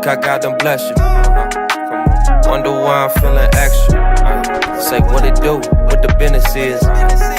think I got them bless you. Come on. Wonder why I'm feeling extra. Say what it do, what the business is.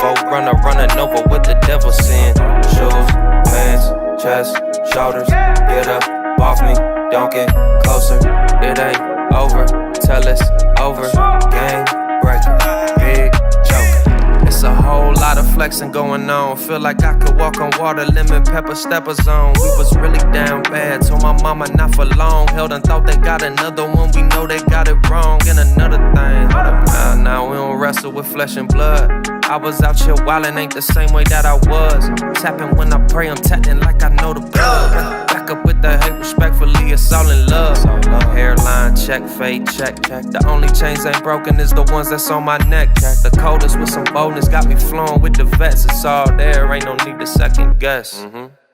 Folk running over what the devil sin. Shoes, pants, chest, shoulders. Get up off me, don't get closer. It ain't over, tell it's over. Game breaker, big joker. It's a whole lot of flexing going on. Feel like I could walk on water, lemon pepper stepper zone. We was really down bad, told my mama not for long. Held and thought they got another one, we know they got it wrong. And another thing, hold up now we don't wrestle with flesh and blood. I was out here wildin', ain't the same way that I was. Tapping when I pray, I'm tapping like I know the blood. Back up with the hate, respectfully, it's all in love. Hairline check, fade check. The only chains ain't broken is the ones that's on my neck. The coldest with some boldness got me flowing with the vets. It's all there, ain't no need to second guess.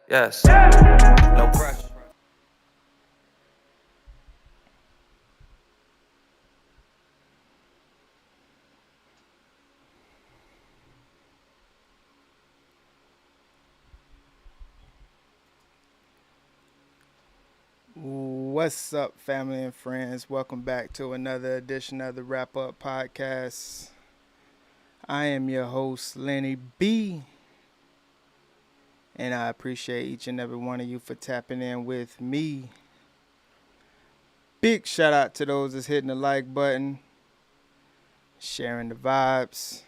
Yes, no pressure. What's up, family and friends? Welcome back to another edition of the Wrap Up Podcast. I am your host, SirLennieB, and I appreciate each and every one of you for tapping in with me. Big shout out to those that's hitting the like button, sharing the vibes,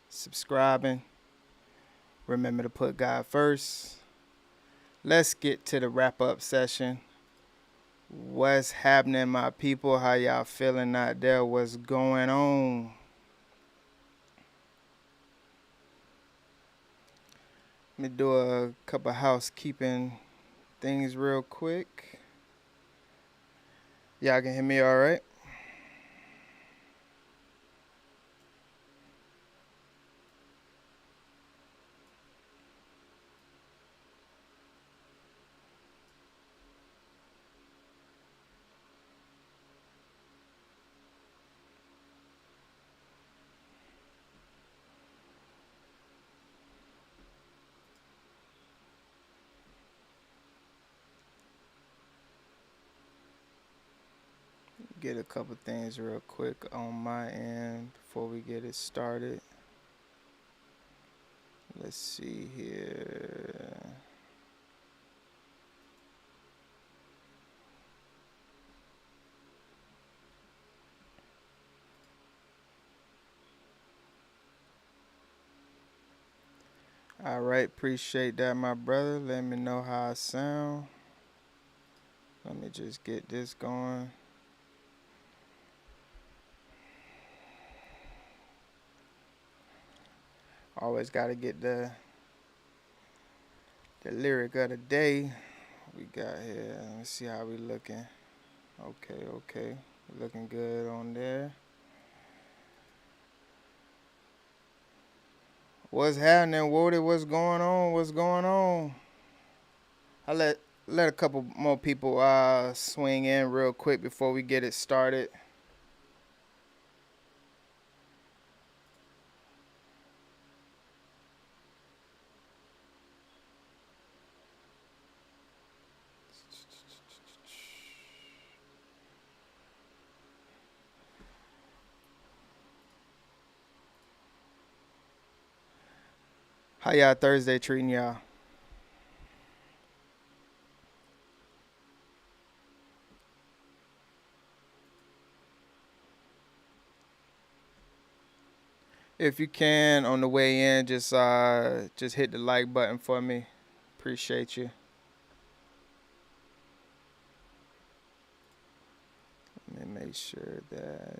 subscribing. Remember to put God first. Let's get to the wrap-up session. What's happening, my people? How y'all feeling out there? What's going on? Let me do a couple housekeeping things real quick. Y'all can hear me all right? Get a couple things real quick on my end before we get it started. Let's see here. All right, appreciate that, my brother. Let me know how I sound. Let me just get this going. Always got to get the lyric of the day. We got here. Let's see how we looking. Okay. Looking good on there. What's happening, Woody? What's going on? I let a couple more people swing in real quick before we get it started. How y'all Thursday treating y'all? If you can, on the way in, just hit the like button for me. Appreciate you. Let me make sure that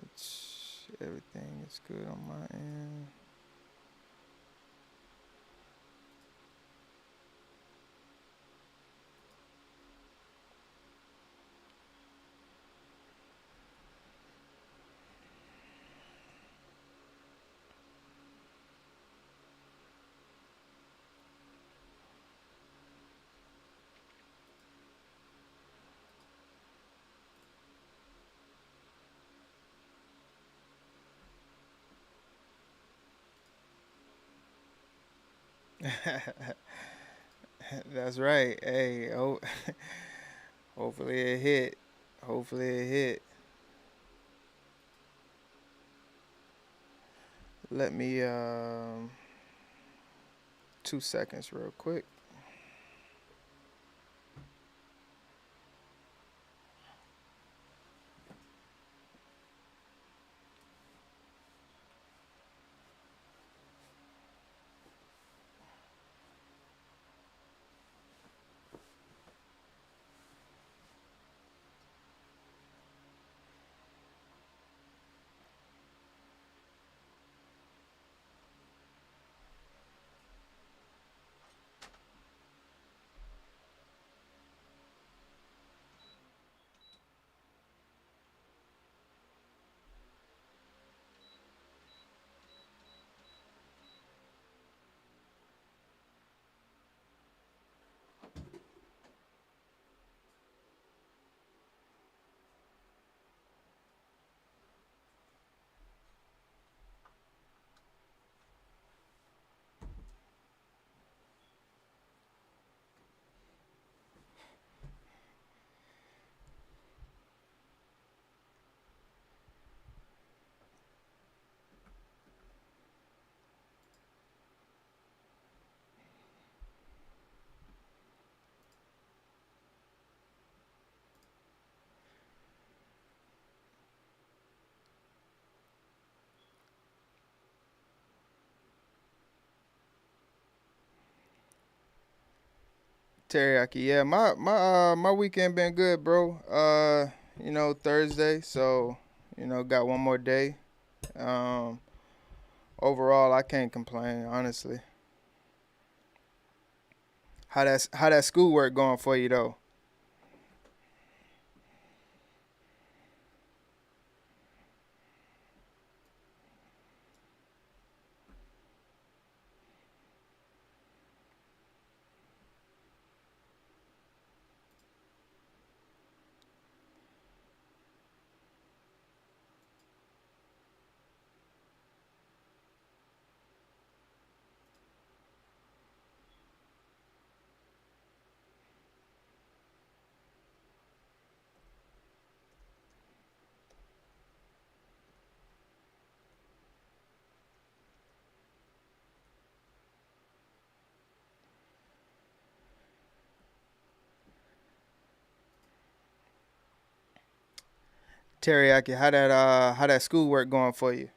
everything is good on my end. That's right. Hey, Hopefully it hit. Hopefully it hit. Let me 2 seconds real quick. Teriyaki, yeah, my weekend been good, bro. Thursday, so got one more day. Um, Overall, I can't complain, honestly. How that schoolwork going for you though? Teriyaki, how that schoolwork going for you?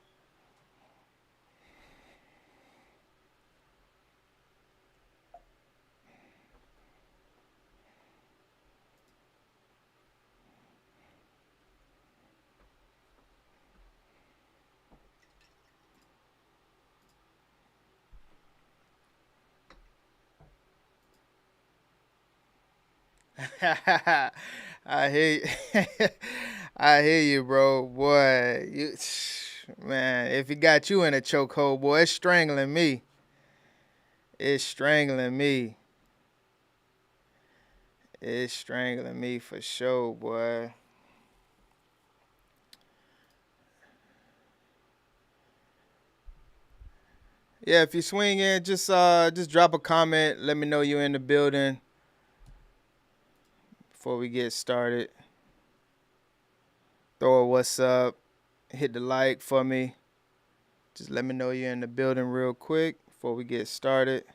I hear you. I hear you, bro. Boy, man, if it got you in a chokehold, boy, it's strangling me. It's strangling me. It's strangling me for sure, boy. Yeah, if you swing in, just drop a comment. Let me know you're in the building before we get started. Throw a what's up. Hit the like for me. Just let me know you're in the building real quick before we get started.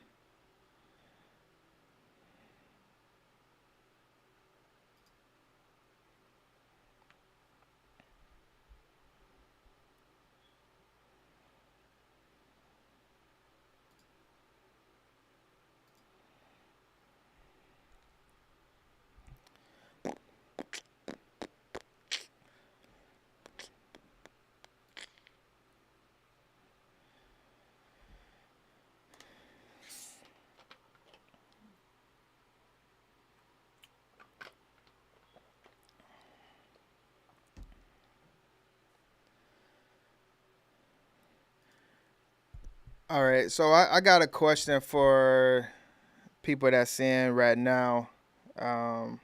All right, so I got a question for people that's in right now. Um,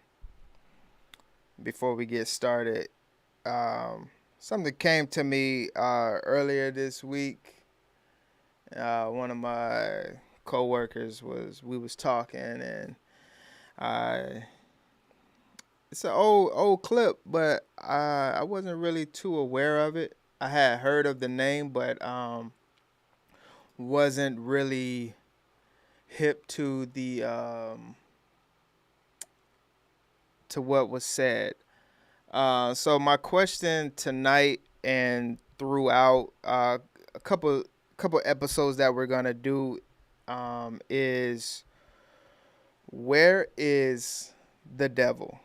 Before we get started, something came to me earlier this week. One of my coworkers we was talking, and I it's an old clip, but I wasn't really too aware of it. I had heard of the name, but wasn't really hip to the to what was said. So my question tonight and throughout a couple episodes that we're gonna do is, where is the devil?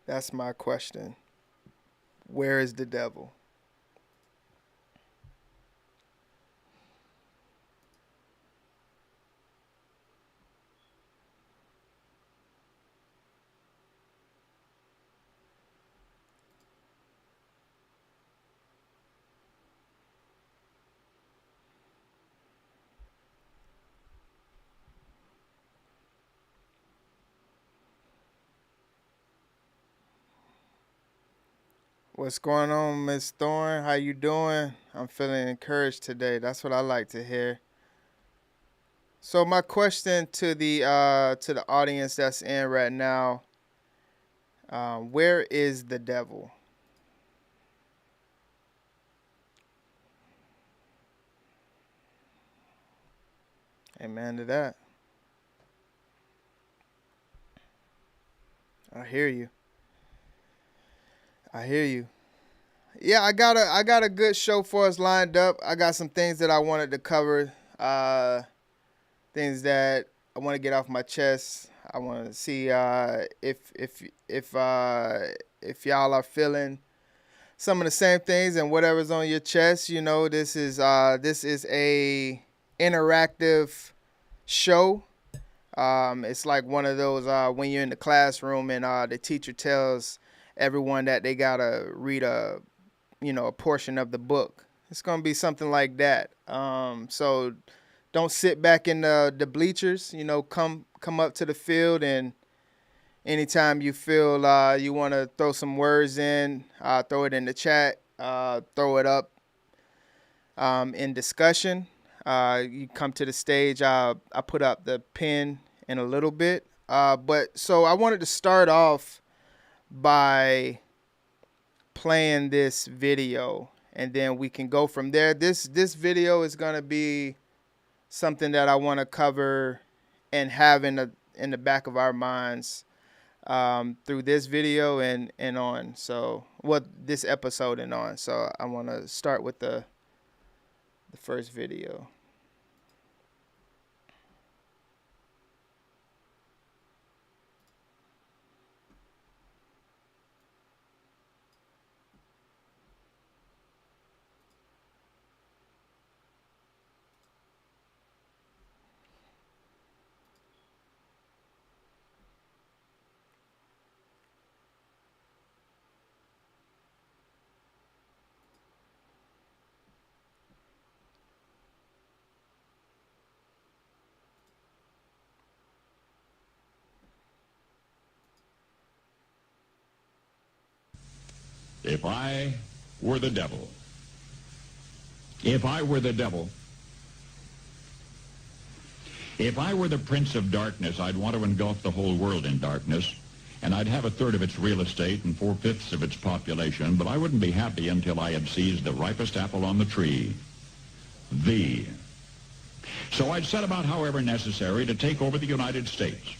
That's my question. Where is the devil? What's going on, Miss Thorne? How you doing? I'm feeling encouraged today. That's what I like to hear. So my question to the audience that's in right now, where is the devil? Amen to that. I hear you. I hear you. Yeah, I got a good show for us lined up. I got some things that I wanted to cover. Things that I want to get off my chest. I want to see if y'all are feeling some of the same things and whatever's on your chest. You know, this is a interactive show. It's like one of those when you're in the classroom and the teacher tells everyone that they gotta read a portion of the book. It's gonna be something like that. So don't sit back in the bleachers. You know, come up to the field, and anytime you feel you want to throw some words in, throw it in the chat, throw it up in discussion. You come to the stage. I put up the pin in a little bit. But so I wanted to start off by playing this video, and then we can go from there. This video is going to be something that I want to cover and have in the back of our minds through this video and on. So this episode and on. So I want to start with the first video. If I were the devil, if I were the devil, if I were the prince of darkness, I'd want to engulf the whole world in darkness, and I'd have a third of its real estate and 4/5 of its population, but I wouldn't be happy until I had seized the ripest apple on the tree, thee. So I'd set about, however necessary, to take over the United States.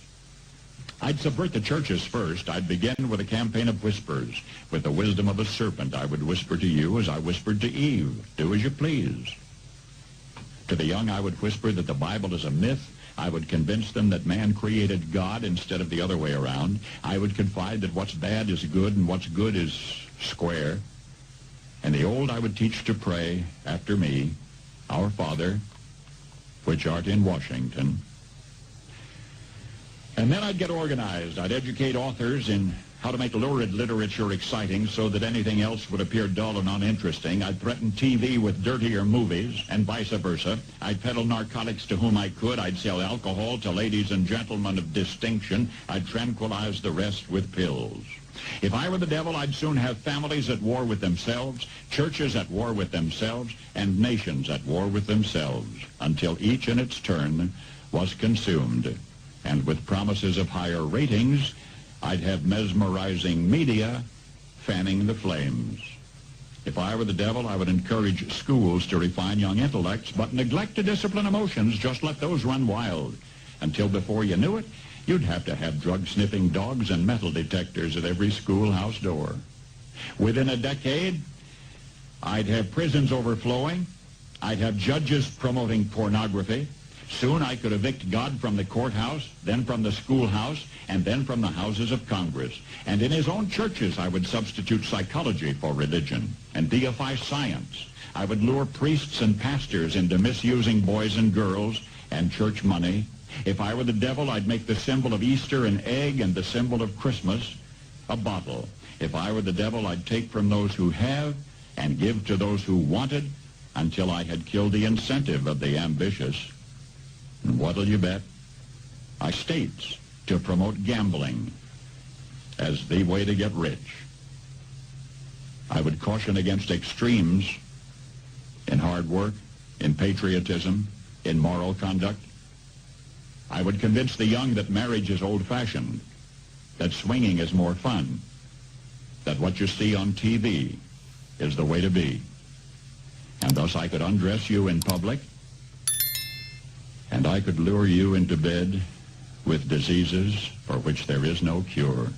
I'd subvert the churches first. I'd begin with a campaign of whispers. With the wisdom of a serpent, I would whisper to you as I whispered to Eve, do as you please. To the young, I would whisper that the Bible is a myth. I would convince them that man created God instead of the other way around. I would confide that what's bad is good and what's good is square. And the old I would teach to pray after me, Our Father, which art in Washington. And then I'd get organized. I'd educate authors in how to make lurid literature exciting so that anything else would appear dull and uninteresting. I'd threaten TV with dirtier movies and vice versa. I'd peddle narcotics to whom I could. I'd sell alcohol to ladies and gentlemen of distinction. I'd tranquilize the rest with pills. If I were the devil, I'd soon have families at war with themselves, churches at war with themselves, and nations at war with themselves, until each in its turn was consumed And with promises of higher ratings, I'd have mesmerizing media fanning the flames. If I were the devil, I would encourage schools to refine young intellects, but neglect to discipline emotions. Just let those run wild. Until before you knew it, you'd have to have drug-sniffing dogs and metal detectors at every schoolhouse door. Within a decade, I'd have prisons overflowing. I'd have judges promoting pornography. Soon I could evict God from the courthouse, then from the schoolhouse, and then from the houses of Congress. And in his own churches, I would substitute psychology for religion and deify science. I would lure priests and pastors into misusing boys and girls and church money. If I were the devil, I'd make the symbol of Easter an egg and the symbol of Christmas a bottle. If I were the devil, I'd take from those who have and give to those who wanted until I had killed the incentive of the ambitious. And what'll you bet? I states to promote gambling as the way to get rich. I would caution against extremes in hard work, in patriotism, in moral conduct. I would convince the young that marriage is old-fashioned, that swinging is more fun, that what you see on TV is the way to be. And thus I could undress you in public, and I could lure you into bed with diseases for which there is no cure.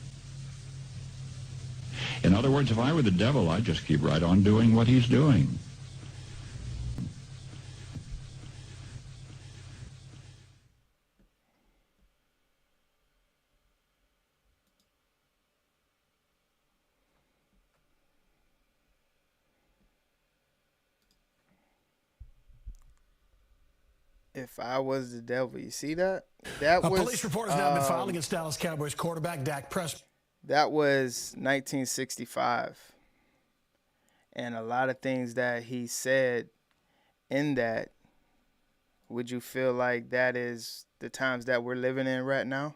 In other words, if I were the devil, I'd just keep right on doing what he's doing. If I was the devil, you see that? That A was police report has now been filed against Dallas Cowboys quarterback Dak Prescott. that was 1965, and a lot of things that he said in that. Would you feel like that is the times that we're living in right now?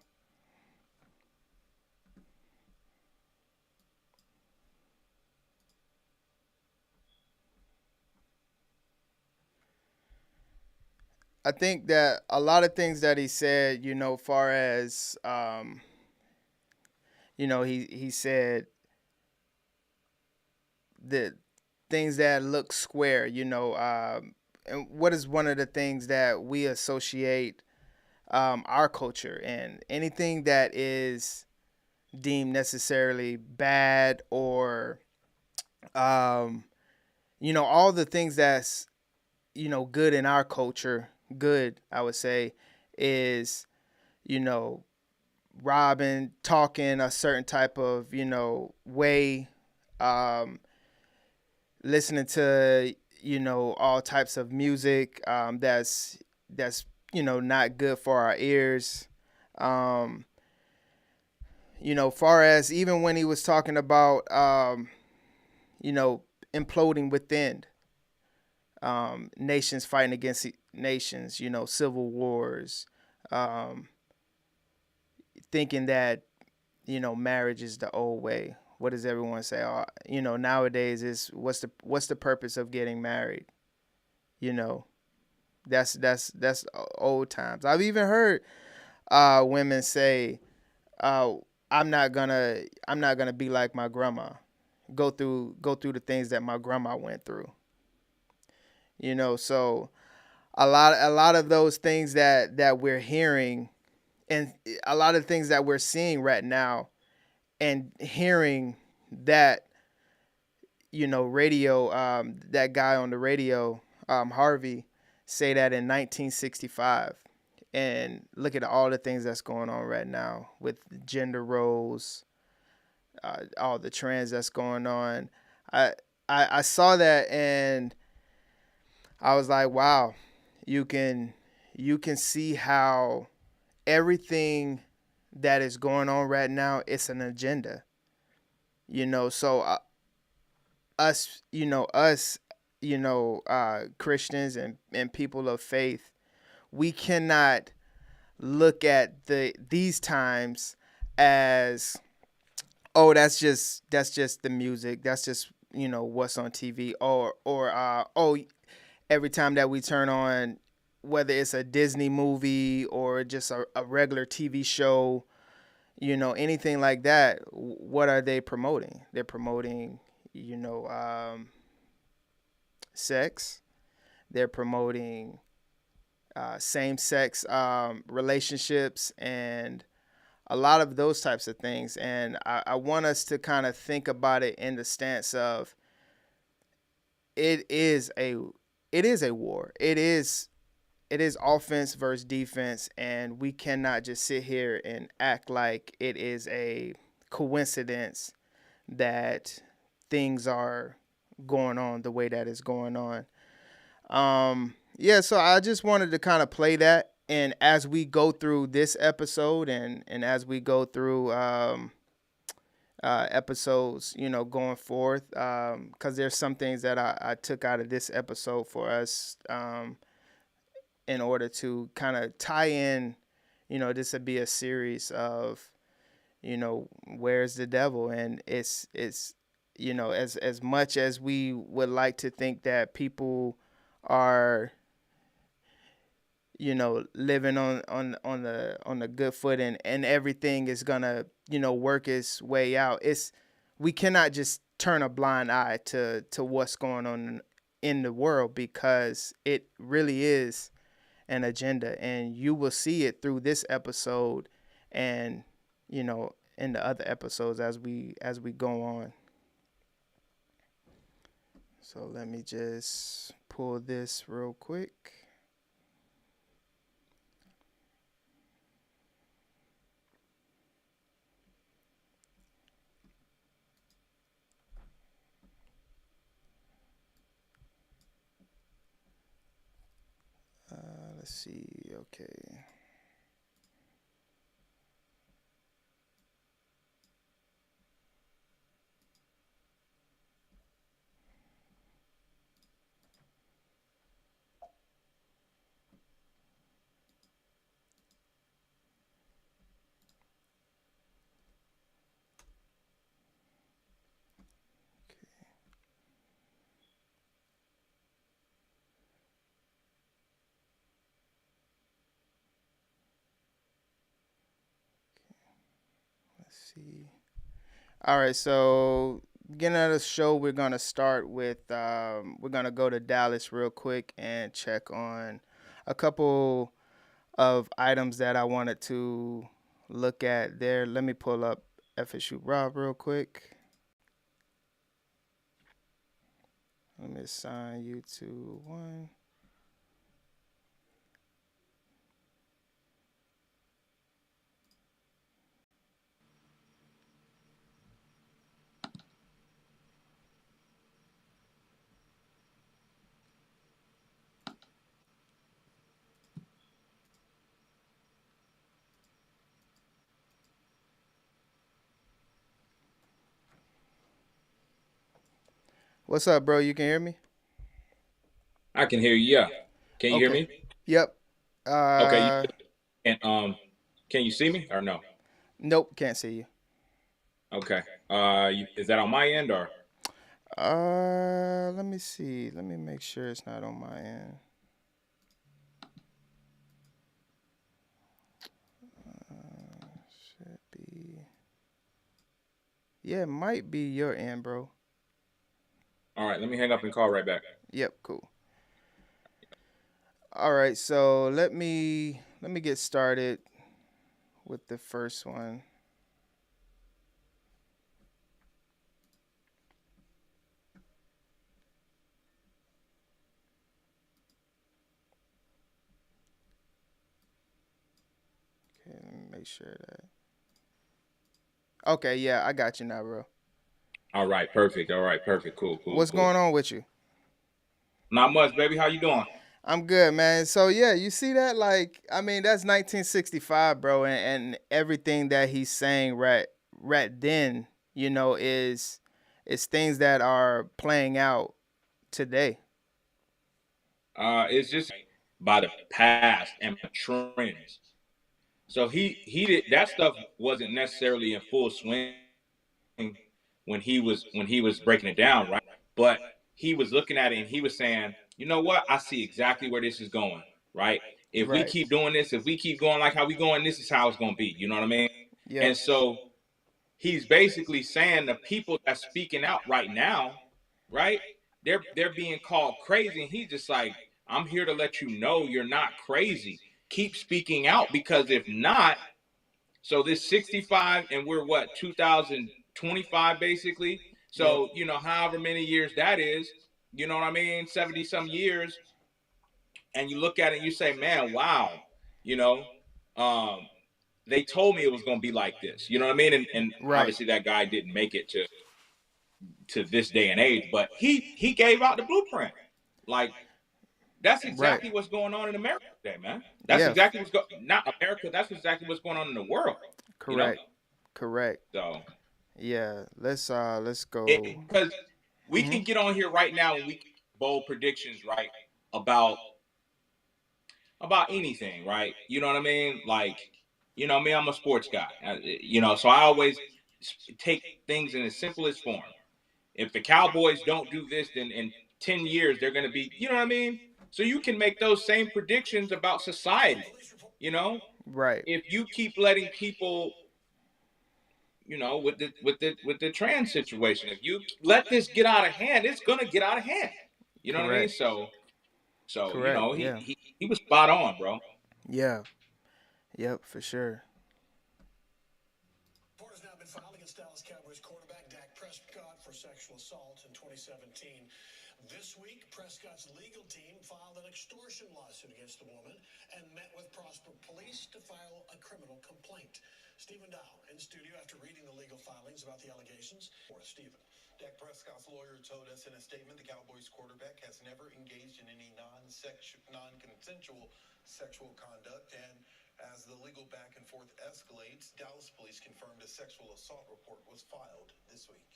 I think that a lot of things that he said, far as, he said the things that look square, and what is one of the things that we associate our culture, and anything that is deemed necessarily bad or, all the things that's, good in our culture, good, I would say, is, robbing, talking a certain type of, way, listening to, all types of music that's not good for our ears. Far as even when he was talking about, imploding within, nations fighting against nations, civil wars, thinking that, marriage is the old way. What does everyone say? Nowadays is what's the purpose of getting married? That's old times. I've even heard women say, I'm not gonna be like my grandma, go through the things that my grandma went through. So a lot of those things that we're hearing, and a lot of things that we're seeing right now, and hearing that, radio, that guy on the radio, Harvey, say that in 1965, and look at all the things that's going on right now with gender roles, all the trends that's going on. I saw that and I was like, wow, you can see how everything that is going on right now, it's an agenda. So us, Christians and people of faith, we cannot look at these times as, oh, that's just the music, that's just what's on TV, or every time that we turn on whether it's a Disney movie or just a regular TV show, anything like that, what are they promoting? They're promoting, sex. They're promoting same sex relationships and a lot of those types of things. And I want us to kind of think about it in the stance of it is a war. It is offense versus defense, and we cannot just sit here and act like it is a coincidence that things are going on the way that it's going on. Yeah, so I just wanted to kind of play that, and as we go through this episode, and as we go through episodes, going forth, because there's some things that I took out of this episode for us, in order to kind of tie in, this would be a series of, where's the devil, and it's as much as we would like to think that people are living on the good foot, and everything is gonna work its way out. We cannot just turn a blind eye to what's going on in the world, because it really is an agenda, and you will see it through this episode, and in the other episodes as we go on. So let me just pull this real quick. Let's see. Okay. See. All right, so beginning of the show, we're gonna start with we're gonna go to Dallas real quick and check on a couple of items that I wanted to look at there. Let me pull up FSU Rob real quick. Let me assign you to one. What's up, bro? You can hear me? I can hear you. Yeah. Can you hear Okay. me? Yep. Okay. And can you see me or no? Nope, can't see you. Okay. Is that on my end or? Let me see. Let me make sure it's not on my end. Should be. Yeah, it might be your end, bro. All right. Let me hang up and call right back. Yep, cool. All right, so let me get started with the first one. Okay, let me make sure that. Okay, yeah, I got you now, bro. All right. Perfect. All right. Perfect. Cool. What's going on with you? Not much, baby. How you doing? I'm good, man. So yeah, you see that? Like, I mean, that's 1965, bro, and everything that he's saying right then, is things that are playing out today. It's just by the past and trends. So he did that stuff wasn't necessarily in full swing when he was breaking it down, right? But he was looking at it and he was saying, you know what? I see exactly where this is going. right? If we Right. keep doing this, if we keep going like how we going, this is how it's gonna be. You know what I mean? Yep. And so he's basically saying the people that's speaking out right now, right? They're being called crazy, and he's just like, I'm here to let you know you're not crazy. Keep speaking out, because if not, so this 65 and we're what, 2025 basically. Yep. So, however many years that is, you know what I mean? 70 some years. And you look at it and you say, man, wow, you know, um, they told me it was going to be like this. You know what I mean? And Right. obviously that guy didn't make it to this day and age, but he gave out the blueprint. Like, that's Right. exactly what's going on in America today, man. That's Yeah. exactly not America. That's exactly what's going on in the world. You know, Correct. Correct. so Yeah. Let's go. because we Hmm. can get on here right now and we can bold predictions, right, about anything, right? You know what I mean? Like, me, I'm a sports guy. So I always take things in its simplest form. If the Cowboys don't do this, then in 10 years they're going to be, you know what I mean? So you can make those same predictions about society. You know, Right. if you keep letting people, with the trans situation, if you let this get out of hand, it's going to get out of hand. You know what I mean? Correct. So Correct. Yeah. he was spot on, bro. Yeah. Yep. For sure. Report has now been filed against Dallas Cowboys quarterback Dak Prescott for sexual assault in 2017. This week, Prescott's legal team filed an extortion lawsuit against the woman and met with Prosper Police to file a criminal complaint. Stephen Dow in studio after reading the legal filings about the allegations. For Stephen. Dak Prescott's lawyer told us in a statement the Cowboys quarterback has never engaged in any non-consensual sexual conduct, and as the legal back and forth escalates, Dallas police confirmed a sexual assault report was filed this week.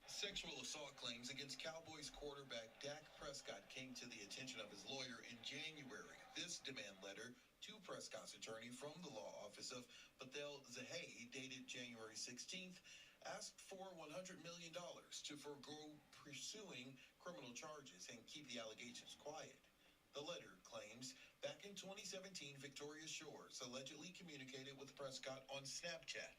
Sexual assault claims against Cowboys quarterback Dak Prescott came to the attention of his lawyer in January. This demand letter to Prescott's attorney from the law office of Patel Zahay, dated January 16th, asked for $100 million to forego pursuing criminal charges and keep the allegations quiet. The letter claims back in 2017, Victoria Shores allegedly communicated with Prescott on Snapchat.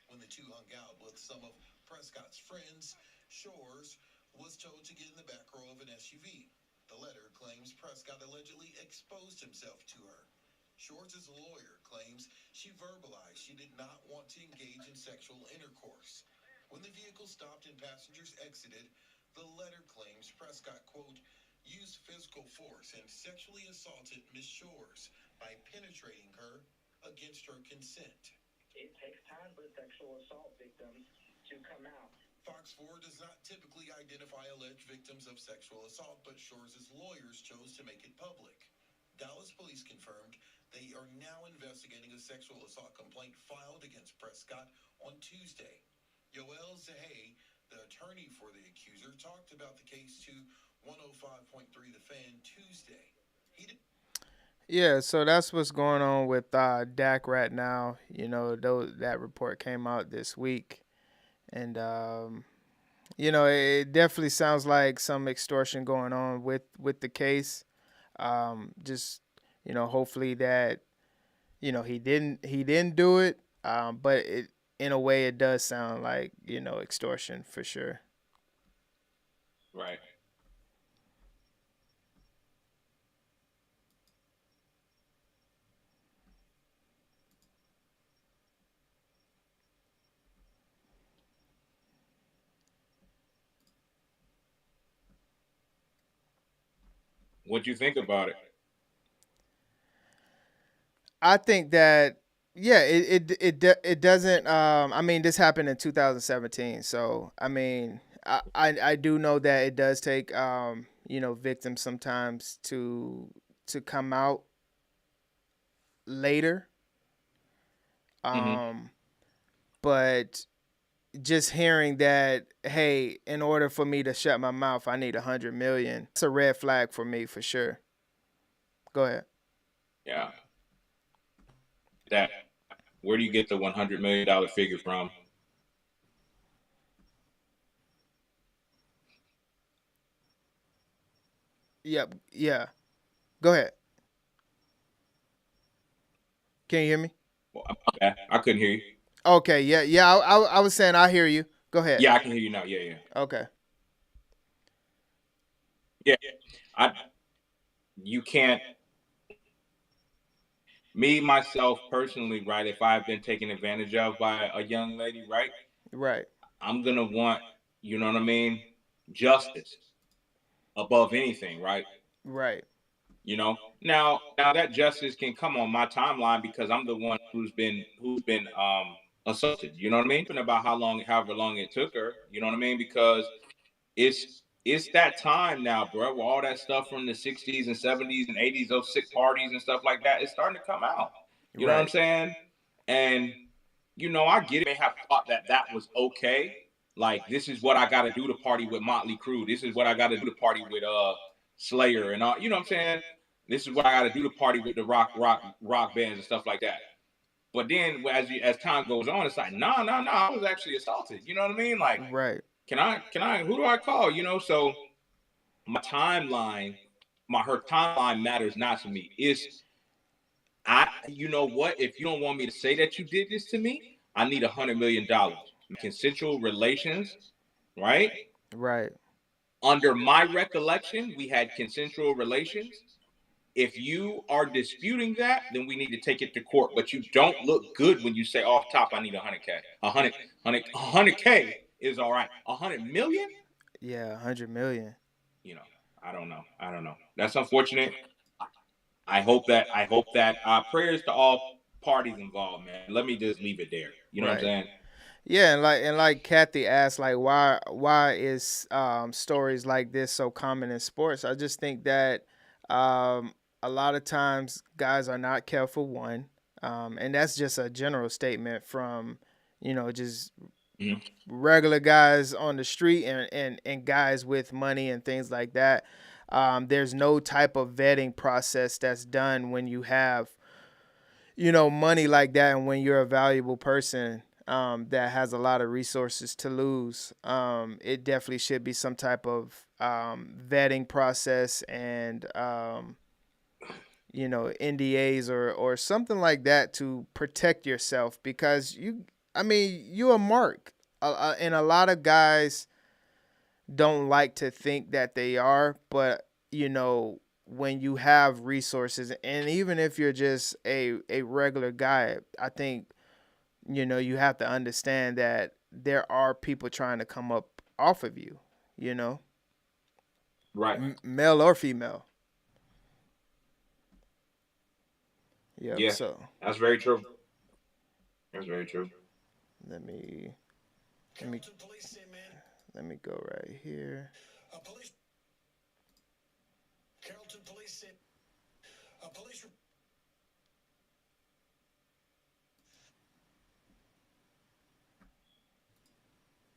When the two hung out with some of Prescott's friends, Shores was told to get in the back row of an SUV. The letter claims Prescott allegedly exposed himself to her. Shores' lawyer claims she verbalized she did not want to engage in sexual intercourse. When the vehicle stopped and passengers exited, the letter claims Prescott, quote, used physical force and sexually assaulted Miss Shores by penetrating her against her consent. It takes time for sexual assault victims to come out. Fox 4 does not typically identify alleged victims of sexual assault, but Shores' lawyers chose to make it public. Dallas police confirmed they are now investigating a sexual assault complaint filed against Prescott on Tuesday. Yoel Zahay, the attorney for the accuser, talked about the case to 105.3 The Fan Tuesday. Yeah, so that's what's going on with Dak right now. That report came out this week, and it definitely sounds like some extortion going on with the case. Just hopefully that he didn't do it. But in a way it does sound like extortion for sure. Right. What do you think about it? I think that it doesn't. I mean, this happened in 2017, so I mean, I do know that it does take victims sometimes to come out later. Mm-hmm. But just hearing that, hey, in order for me to shut my mouth, I need 100 million. That's a red flag for me for sure. Go ahead. Yeah. That. Where do you get the $100 million figure from? Yep. Yeah. Go ahead. Can you hear me? Well, okay, I couldn't hear you. Okay, yeah, yeah. I was saying I hear you. Go ahead. Yeah, I can hear you now. Yeah, yeah, Okay. yeah. I you can't. Me myself personally, right? If I've been taken advantage of by a young lady, right? Right. I'm gonna want, you know what I mean, justice above anything, right? Right. Now that justice can come on my timeline because I'm the one who's been assaulted. You know what I mean? About how long, however long it took her. You know what I mean? Because it's it's that time now, bro. Where all that stuff from the '60s and '70s and '80s, those sick parties and stuff like that, it's starting to come out. You know what I'm Right. saying? And I get it. May have thought that that was okay. Like, this is what I got to do to party with Motley Crue. This is what I got to do to party with Slayer and all. You know what I'm saying? This is what I got to do to party with the rock bands and stuff like that. But then as time goes on, it's like, nah. I was actually assaulted. You know what I mean? Like, Right. can I? Who do I call? So my timeline, my her timeline matters not to me. It's you know what? If you don't want me to say that you did this to me, I need $100 million. Consensual relations, right? Right. Under my recollection, we had consensual relations. If you are disputing that, then we need to take it to court. But you don't look good when you say off top, I need 100K. 100K is all right. 100 million? Yeah. 100 million. You know, I don't know. That's unfortunate. I hope that prayers to all parties involved, man. Let me just leave it there. You know what I'm Right. saying? Yeah, and like Kathy asked, like why is stories like this so common in sports? I just think that a lot of times guys are not careful. One, and that's just a general statement from just Mhm. regular guys on the street and guys with money and things like that. There's no type of vetting process that's done when you have money like that, and when you're a valuable person that has a lot of resources to lose. It definitely should be some type of vetting process and NDAs or something like that to protect yourself, because you're a mark, and a lot of guys don't like to think that they are, but when you have resources, and even if you're just a regular guy, I think you have to understand that there are people trying to come up off of you, you know, Right. male or female. Yep. Yeah. So That's very true. That's very true. let me let me Carrollton police say man, let me go right here. police. Carrollton police say police.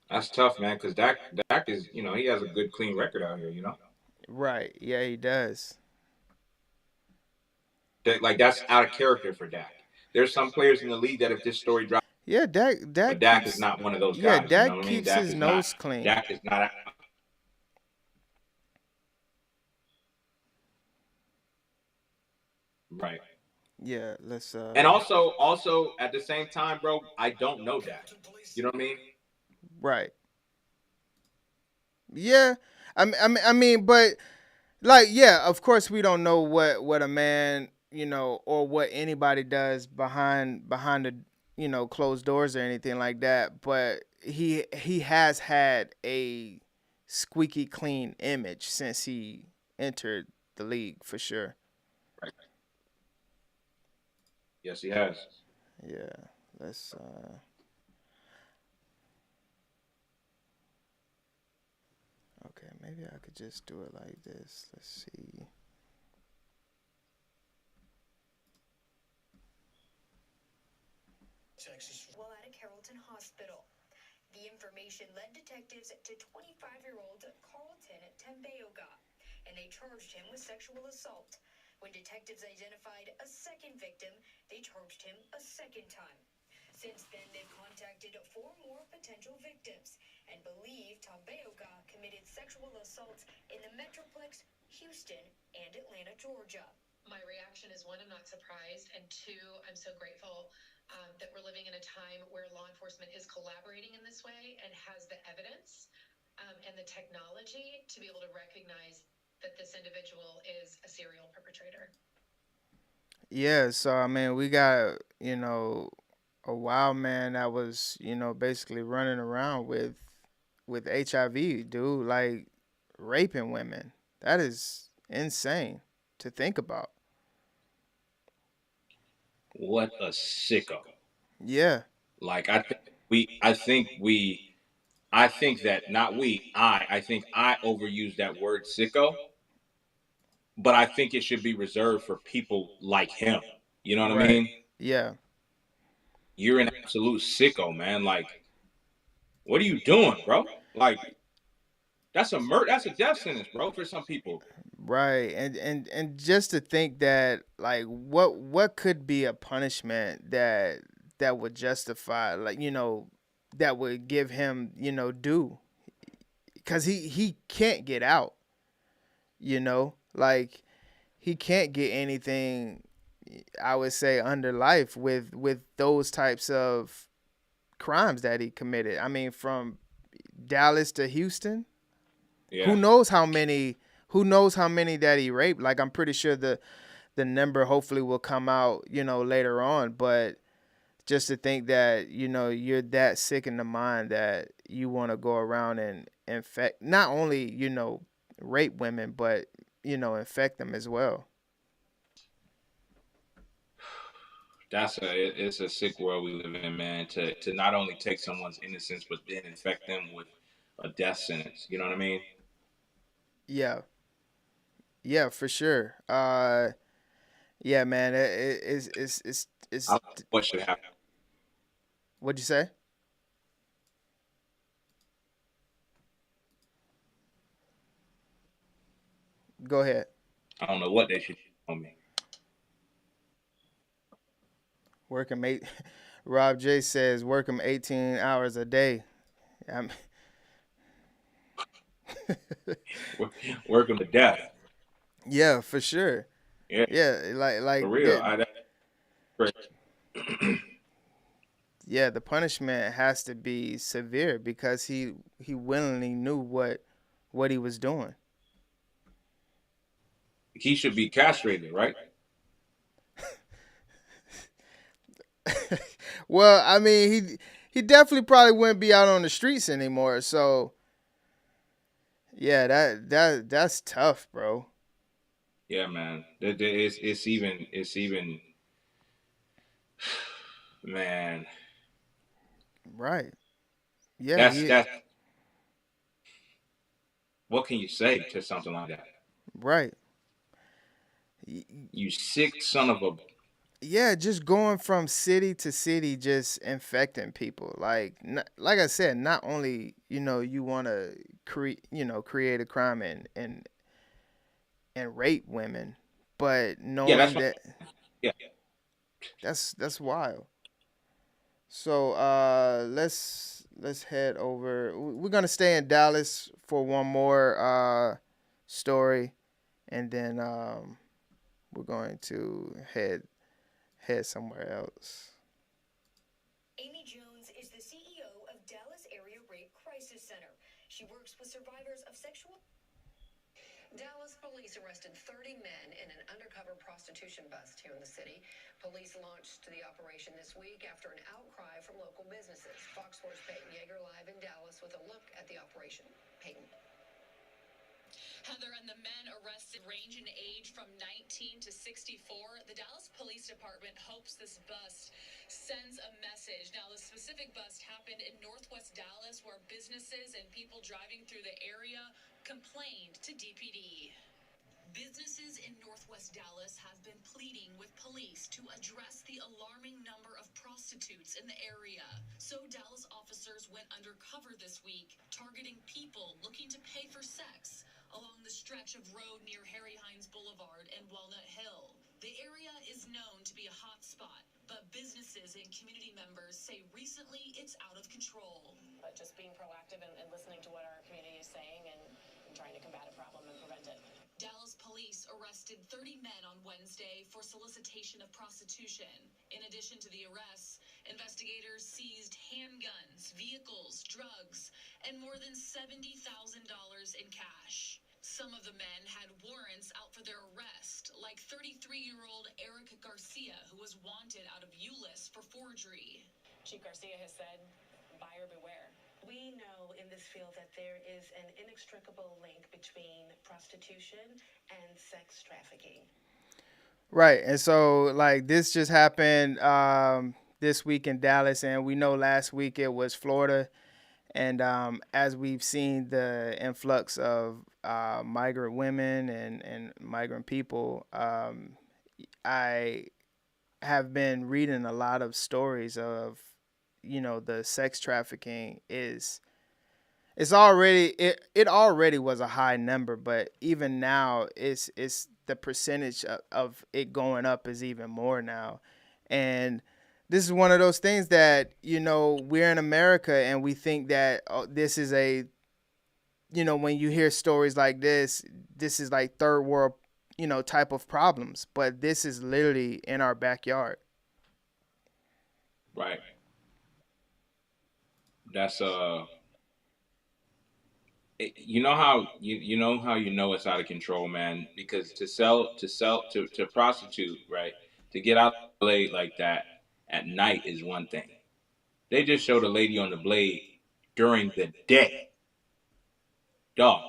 That's tough, man, because Dak is, he has a good clean record out here. Right. Yeah, he does. Like, that's out of character for Dak. There's some players in the league that if this story drops, Yeah, Dak but Dak Dak is keeps not one of those yeah, guys. You know Dak what I mean? keeps his nose clean. Dak is not right. Yeah, let's And also at the same time, bro, I don't know Dak. You know what I mean? right. Yeah. I mean, but like, yeah, of course we don't know what a man, or what anybody does behind the closed doors or anything like that, but he has had a squeaky clean image since he entered the league, for sure. Right. Yes, he has. Yeah. Let's okay, maybe I could just do it like this. Let's see. Texas. While at a Carrollton hospital. The information led detectives to 25-year-old Carlton Tembeoga, and they charged him with sexual assault. When detectives identified a second victim, they charged him a second time. Since then, they've contacted 4 more potential victims and believe Tembeoga committed sexual assaults in the Metroplex, Houston, and Atlanta, Georgia. My reaction is one, I'm not surprised, and two, I'm so grateful that we're living in a time where law enforcement is collaborating in this way and has the evidence and the technology to be able to recognize that this individual is a serial perpetrator. Yeah, so I mean, we got, a wild man that was, basically running around with HIV, dude, like raping women. That is insane to think about. What a sicko. Yeah, Like I think that not we, I think I overuse that word sicko, but I think it should be reserved for people like him. You know what I right. mean? Yeah, You're an absolute sicko, man. Like, what are you doing, bro? Like, that's a death sentence, bro, for some people. right. And just to think that, like, what could be a punishment that would justify, like, that would give him, due, because he can't get out, like he can't get anything, I would say, under life with those types of crimes that he committed. I mean, from Dallas to Houston, who Yeah. knows how many who knows how many that he raped. Like, I'm pretty sure the number hopefully will come out, later on, but just to think that, you're that sick in the mind that you want to go around and infect, not only, rape women, but, infect them as well. It's a sick world we live in, man. To not only take someone's innocence, but then infect them with a death sentence. You know what I mean? Yeah, yeah, for sure. Yeah, man, I it's don't know what should happen. what'd you say? Go ahead. I don't know what they should do on me. Work him eight. Rob J says work him 18 hours a day. I'm, Work them to death. yeah, for sure. Yeah, Yeah, for like real. that. Yeah, the punishment has to be severe because he willingly knew what he was doing. He should be castrated, right? Well, I mean, he definitely probably wouldn't be out on the streets anymore. So yeah, that's tough, bro. Yeah, man. It's even man. Right. Yeah, he That's what can you say to something like that? right. You sick son of a. Yeah, just going from city to city, just infecting people. Like, like I said, not only, you want to create a crime and rape women, but Yeah, that's knowing what. that Yeah, that's wild. So let's head over. We're gonna stay in Dallas for one more story, and then we're going to head somewhere else. Amy Jones is the CEO of Dallas Area Rape Crisis Center. She works with survivors of sexual. Dallas police arrested 30 men in an undercover prostitution bust here in the city. Police launched the operation this week after an outcry from local businesses. Fox Sports' Peyton Yeager live in Dallas with a look at the operation. Peyton. Heather, and the men arrested range in age from 19 to 64. The Dallas Police Department hopes this bust sends a message. Now, the specific bust happened in Northwest Dallas, where businesses and people driving through the area complained to DPD. Businesses in Northwest Dallas have been pleading with police to address the alarming number of prostitutes in the area. So Dallas officers went undercover this week, targeting people looking to pay for sex along the stretch of road near Harry Hines Boulevard and Walnut Hill. The area is known to be a hot spot, but businesses and community members say recently it's out of control. But just being proactive and listening to what our community is saying and trying to combat a problem and prevent it. Dallas police arrested 30 men on Wednesday for solicitation of prostitution. In addition to the arrests, investigators seized handguns, vehicles, drugs, and more than $70,000 in cash. Some of the men had warrants out for their arrest, like 33-year-old Eric Garcia, who was wanted out of Euless for forgery. Chief Garcia has said, buyer beware. We know in this field that there is an inextricable link between prostitution and sex trafficking. Right. And so, like, this just happened this week in Dallas, and we know last week it was Florida. And as we've seen the influx of migrant women and migrant people, I have been reading a lot of stories of, the sex trafficking it's already it already was a high number, but even now it's the percentage of it going up is even more now. And this is one of those things that, we're in America and we think that this is when you hear stories like this is like third world, type of problems, but this is literally in our backyard. Right. That's you know it's out of control, man. Because to prostitute, right? To get out late like that at night is one thing. They just showed a lady on the blade during the day. Dog.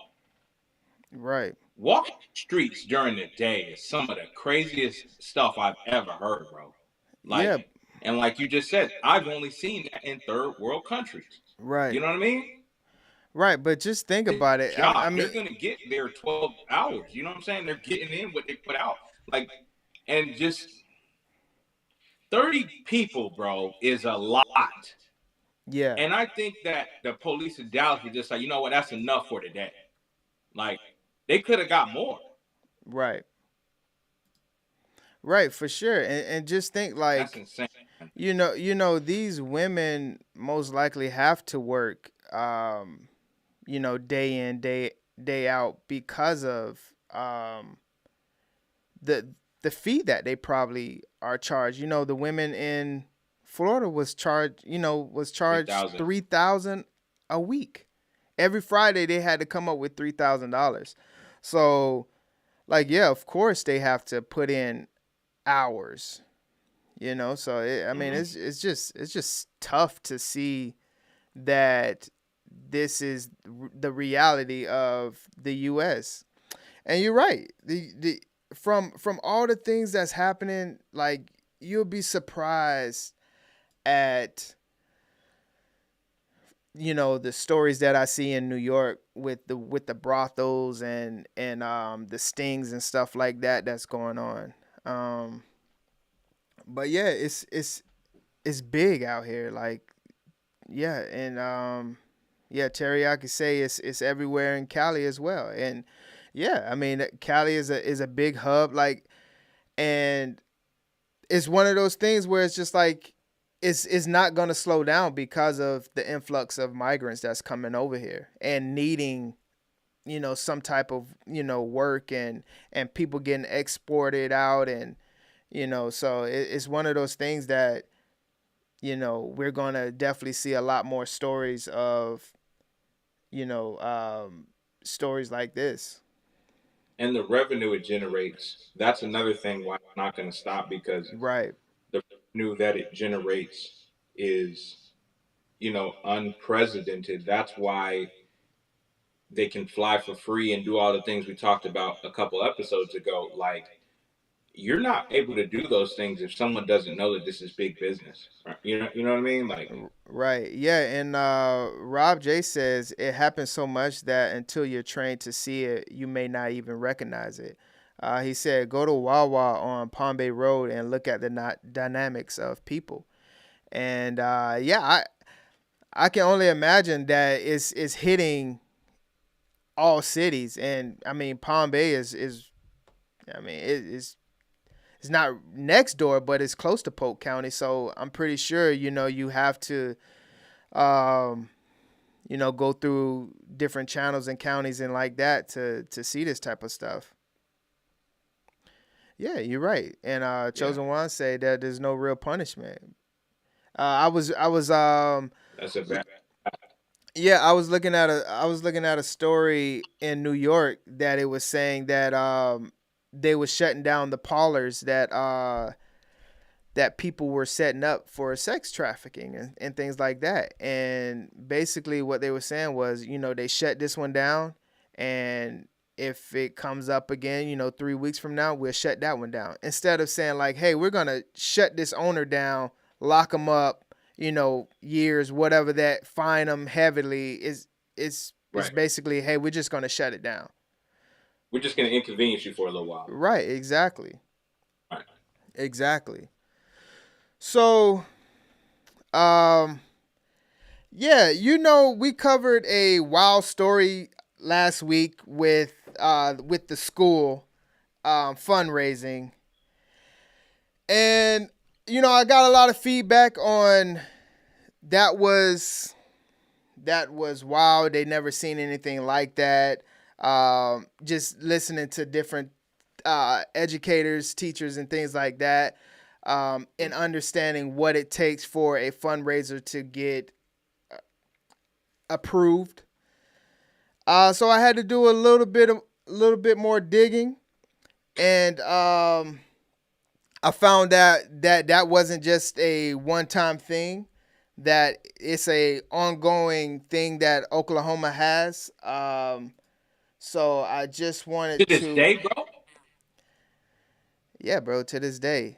Right. Walking the streets during the day is some of the craziest stuff I've ever heard, bro. Like, Yeah. and like you just said, I've only seen that in third world countries. Right. You know what I mean? Right. But just think about it. I Job, mean, they're gonna get their 12 hours. You know what I'm saying? They're getting in what they put out. Like, and just 30 people, bro, is a lot. yeah. And I think that the police in Dallas were just like, you know what, that's enough for today. Like, they could have got more. Right. Right, for sure. And just think, That's like, insane. these women most likely have to work day in, day out because of the fee that they probably are charged. The women in Florida was charged 3,000. $3,000 a week. Every Friday they had to come up with $3,000. So, like, yeah, of course they have to put in hours. So it's just tough to see that this is the reality of the U.S. And you're right. The from all the things that's happening, like, you'll be surprised at the stories that I see in New York with the brothels and the stings and stuff like that that's going on. But yeah, it's big out here. Like, yeah, and yeah, Teriyaki say it's everywhere in Cali as well. And yeah, I mean, Cali is a big hub, like, and it's one of those things where it's just like it's not going to slow down because of the influx of migrants that's coming over here and needing some type of work and people getting exported out. And so it's one of those things that we're going to definitely see a lot more stories of stories like this. And the revenue it generates, that's another thing why it's not going to stop, because Right. the revenue that it generates is, unprecedented. That's why they can fly for free and do all the things we talked about a couple episodes ago. Like, you're not able to do those things if someone doesn't know that this is big business. Right? You know what I mean? Like, Right. Yeah. And Rob J says it happens so much that until you're trained to see it, you may not even recognize it. He said, go to Wawa on Palm Bay Road and look at the dynamics of people. And yeah, I can only imagine that it's hitting all cities. And I mean, Palm Bay is I mean, it's not next door, but it's close to Polk County. So I'm pretty sure, you have to, go through different channels and counties and like that to see this type of stuff. Yeah, you're right. And Yeah, Chosen One say that there's no real punishment. I was that's a bad. yeah, I was looking at a story in New York that it was saying that they was shutting down the parlors that people were setting up for sex trafficking and things like that. And basically what they were saying was, they shut this one down, and if it comes up again, 3 weeks from now, we'll shut that one down. Instead of saying like, hey, we're gonna shut this owner down, lock him up, years, whatever that, fine them heavily, is Right. basically, hey, we're just gonna shut it down. We're just gonna inconvenience you for a little while. Right, exactly. Right. Exactly. So, um, yeah, we covered a wild story last week with the school fundraising, and I got a lot of feedback on that was wild. They never seen anything like that. Just listening to different educators, teachers, and things like that, and understanding what it takes for a fundraiser to get approved. So I had to do a little bit more digging, and I found that wasn't just a one time thing. That it's a ongoing thing that Oklahoma has. So I just To wanted this to, day, bro. yeah, bro, to this day.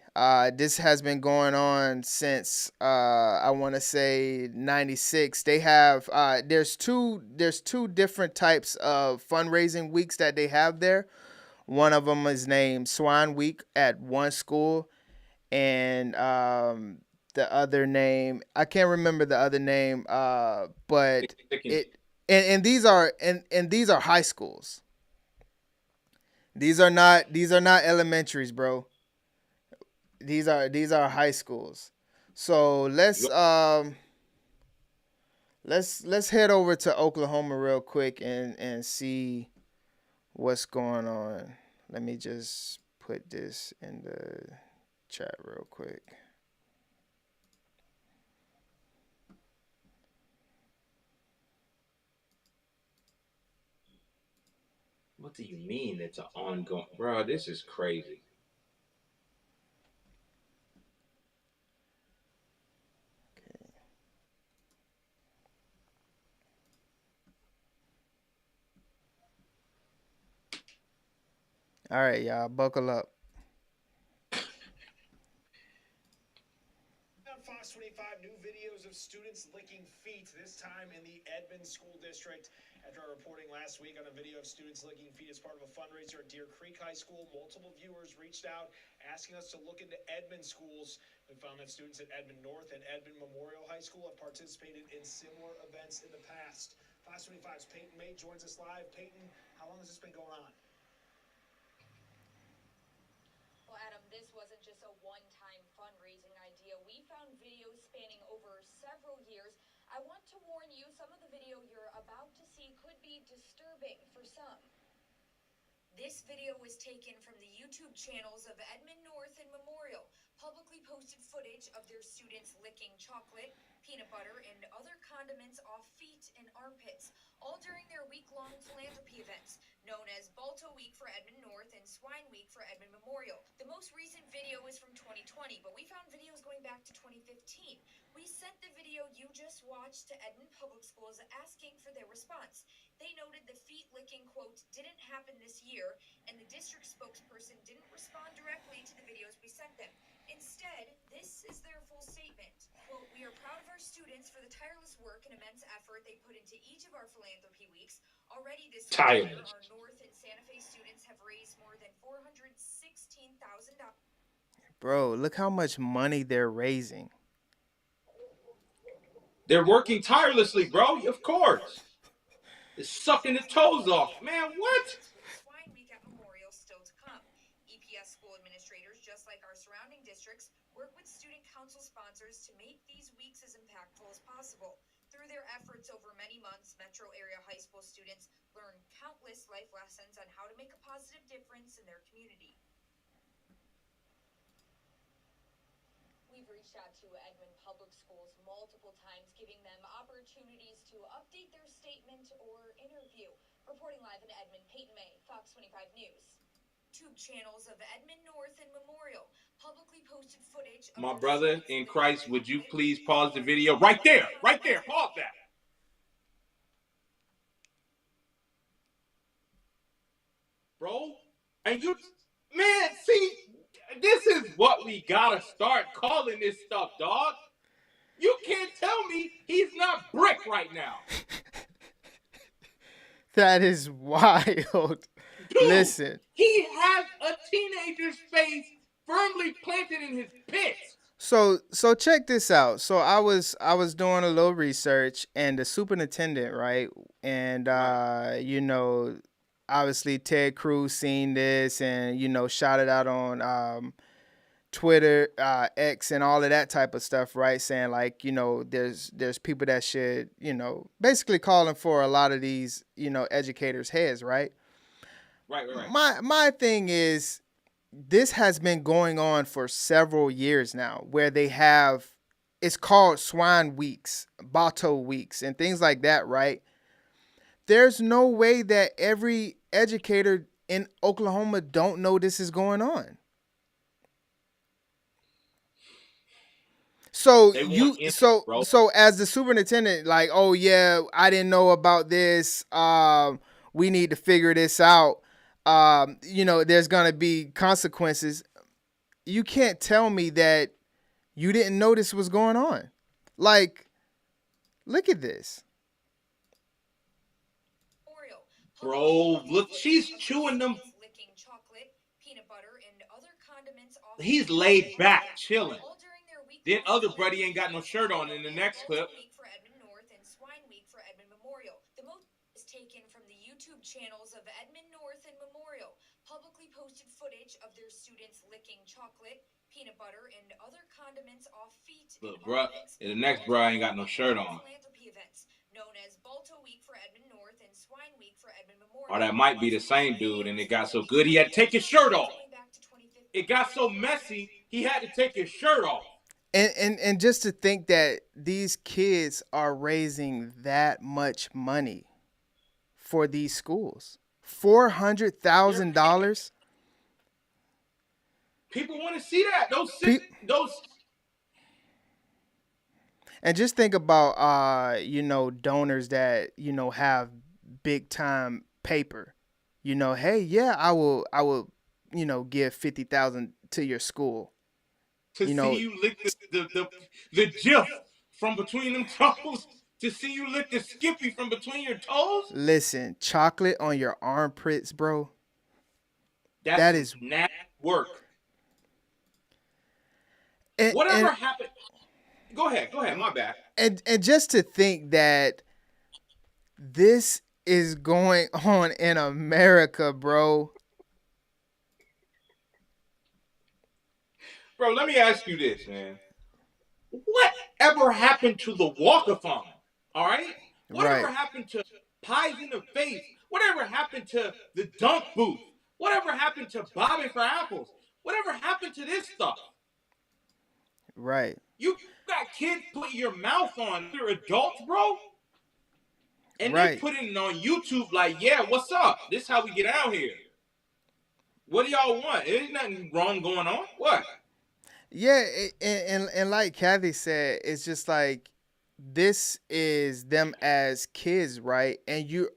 This has been going on since I want to say '96. They have there's two different types of fundraising weeks that they have there. One of them is named Swine Week at one school, and the other name, I can't remember the other name. But it and these are high schools. These are not elementaries, bro. These are high schools. So let's head over to Oklahoma real quick and see what's going on. Let me just put this in the chat real quick. What do you mean it's an ongoing, bro? This is crazy. All right, y'all, buckle up. On Fox 25, new videos of students licking feet, this time in the Edmond School District. After our reporting last week on a video of students licking feet as part of a fundraiser at Deer Creek High School, multiple viewers reached out asking us to look into Edmond schools. We found that students at Edmond North and Edmond Memorial High School have participated in similar events in the past. Fox 25's Peyton May joins us live. Peyton, how long has this been going on? Well, Adam, this wasn't just a one-time fundraising idea. We found videos spanning over several years. I want to warn you, some of the video you're about to see could be disturbing for some. This video was taken from the YouTube channels of Edmond North and Memorial. Publicly posted footage of their students licking chocolate, peanut butter, and other condiments off feet and armpits, all during their week-long philanthropy events, known as Balto Week for Edmond North and Swine Week for Edmond Memorial. The most recent video is from 2020, but we found videos going back to 2015. We sent the video you just watched to Edmond Public Schools asking for their response. They noted the feet licking, quote, didn't happen this year, and the district spokesperson didn't respond directly to the videos we sent them. Instead, this is their full statement. Quote, we are proud of our students for the tireless work and immense effort they put into each of our philanthropy weeks. Already this school year, our North and Santa Fe students have raised more than $416,000. Bro, look how much money they're raising. They're working tirelessly, bro. Of course. They're sucking the toes off. Man, what? With Swine Week at Memorial still to come. EPS school administrators, just like our surrounding districts, work with student council sponsors to make these weeks as impactful as possible. Through their efforts over many months, metro area high school students learn countless life lessons on how to make a positive difference in their community. We've reached out to Edmond Public Schools multiple times, giving them opportunities to update their statement or interview. Reporting live in Edmond, Peyton May, Fox 25 News. YouTube channels of Edmond North and Memorial publicly posted footage of My their brother students in licking Christ, would you chocolate, please peanut pause the butter, video and right other there, right there, condiments. pause that. Bro, and you, man, see, this is what we gotta start calling this stuff, dog. You can't tell me he's not brick right now. That is wild. Dude, Listen. he has a teenager's face firmly planted in his pits. So check this out. So I was doing a little research, and the superintendent, right? And obviously Ted Cruz seen this and shouted out on Twitter, X, and all of that type of stuff, right? Saying like, there's people that should, basically calling for a lot of these, educators' heads, right? Right. My thing is, this has been going on for several years now, where they have, it's called swine weeks, Bato weeks, and things like that, right? There's no way that every educator in Oklahoma don't know this is going on. So so as the superintendent, like, oh yeah, I didn't know about this. We need to figure this out. There's gonna be consequences. You can't tell me that you didn't know this was going on. Like, look at this. Bro, look, she's chewing them. He's laid back, chilling. Then other buddy ain't got no shirt on in the next clip. For Edmond North and Swine Week for Edmond Memorial. The most is taken from the YouTube channels of Edmond North and Memorial. Publicly posted footage of their students licking chocolate, peanut butter, and other condiments off feet. Look, bruh, and the next bruh ain't got no shirt on. Philanthropy events known as Balto Week for Edmond North and Swine Week for Edmond Memorial. Or that might be the same dude, and it got so good he had to take his shirt off. It got so messy he had to take his shirt off. And just to think that these kids are raising that much money for these schools, $400,000. People want to see that. Those. And just think about donors that have big time paper. Hey, yeah, I will give 50,000 to your school. To see you lick the GIF from between them toes. To see you lick the Skippy from between your toes. Listen, chocolate on your armpits, bro. That is nasty work. Whatever happened. Go ahead. My bad. And just to think that this is going on in America, bro. Bro, let me ask you this, man. Whatever happened to the walk-a-thon? All right? Whatever happened to pies in the face? Whatever happened to the dunk booth? Whatever happened to bobbing for apples? Whatever happened to this stuff? Right. You got kids putting your mouth on. They're adults, bro. And they putting it on YouTube like, yeah, what's up? This is how we get out here. What do y'all want? There's nothing wrong going on. What? Yeah, and like Kathy said, it's just like, this is them as kids, right? And you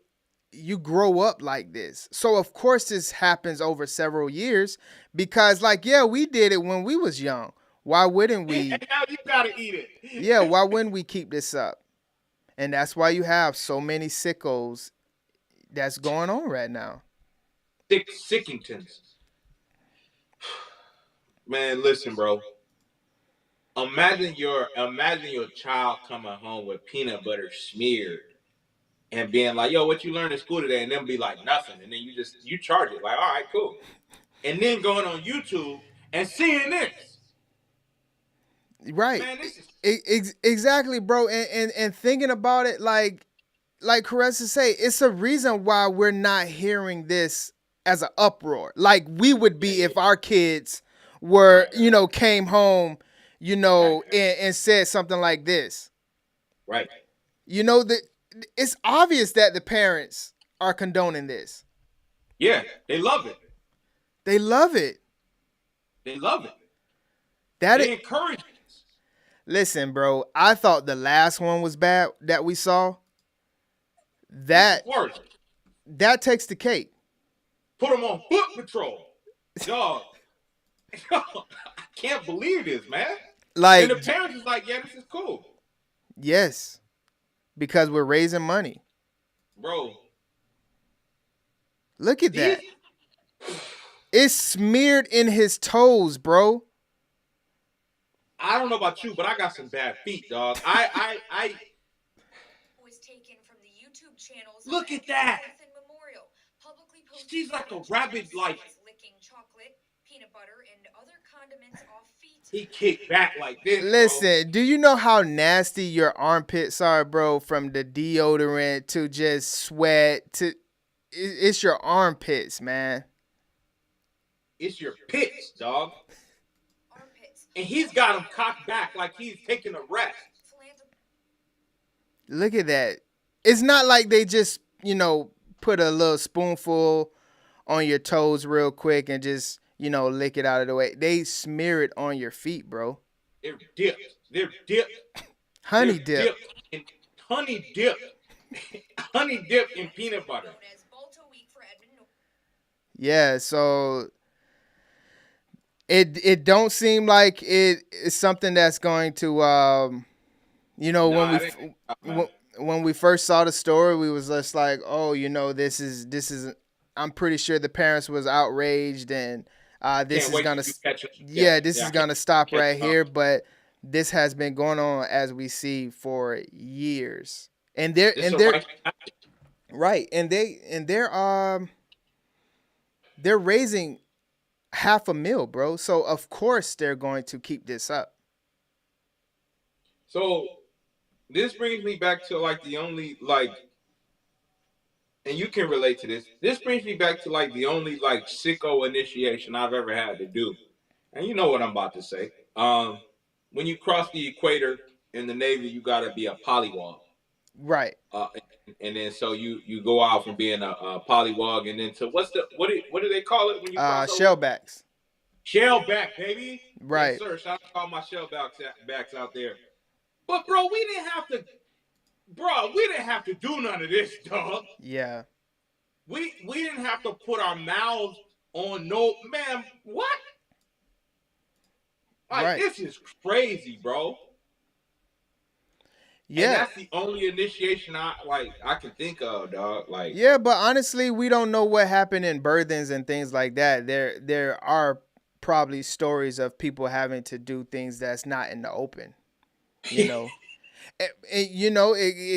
grow up like this. So of course this happens over several years, because like, yeah, we did it when we was young. Why wouldn't we? And now you gotta eat it. Yeah, why wouldn't we keep this up? And that's why you have so many sickos that's going on right now. Sickingtons. Man, listen, bro. Imagine your child coming home with peanut butter smeared and being like, yo, what you learned in school today? And then be like, nothing. And then you charge it. Like, all right, cool. And then going on YouTube and seeing this. Right. Man, this is... Exactly, bro. And thinking about it, like Caressa say, it's a reason why we're not hearing this as an uproar. Like we would be if our kids were, came home, and said something like this. Right. That it's obvious that the parents are condoning this. Yeah, they love it. They love it. They love it. They encourage this. Listen, bro, I thought the last one was bad that we saw. This is worse. That takes the cake. Put them on foot patrol. Dog. I can't believe this, man. And the parents is like, yeah, this is cool. Yes. Because we're raising money. Bro. Look at that. It's smeared in his toes, bro. I don't know about you, but I got some bad feet, dog. I was taken from the YouTube channels. Look at that. She's like a rabbit, like licking chocolate, peanut butter, and other condiments off feet. He kicked back like this. Listen, do you know how nasty your armpits are, bro? From the deodorant to just sweat to it's your armpits, man. It's your pits, dog. And he's got him cocked back like he's taking a rest. Look at that. It's not like they just, put a little spoonful on your toes real quick and just, lick it out of the way. They smear it on your feet, bro. They're dipped. They're dipped. Honey dipped. Honey dipped. Honey dipped in peanut butter. Yeah, so it don't seem like it is something that's going to when we first saw the story, we was just like, oh, this is I'm pretty sure the parents was outraged and this is gonna this is gonna stop right here, but this has been going on as we see for years. And they're right, and they're raising $500,000, bro. So of course they're going to keep this up. So this brings me back to the only and you can relate to this. This brings me back to the only sicko initiation I've ever had to do. And you know what I'm about to say. When you cross the equator in the Navy, you gotta be a polywog. Right. And then so you go out from being a polywog and then to what do they call it when you cross shellbacks. Shellback, baby. Right. Yes, sir. Shout out to all my shellbacks out there. But bro, we didn't have to do none of this, dog. Yeah. We didn't have to put our mouths on what? This is crazy, bro. Yeah. And that's the only initiation I can think of, dog. Yeah, but honestly, we don't know what happened in birthings and things like that. There are probably stories of people having to do things that's not in the open. It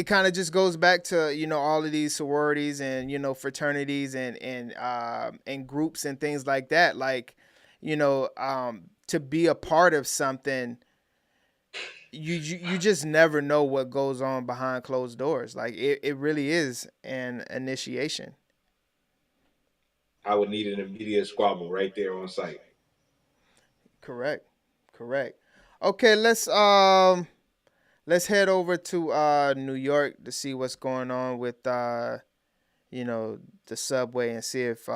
kind of just goes back to all of these sororities and fraternities and groups and things like that. To be a part of something, you just never know what goes on behind closed doors. It really is an initiation. I would need an immediate squabble right there on site. Correct. Okay, let's head over to New York to see what's going on with the subway and see if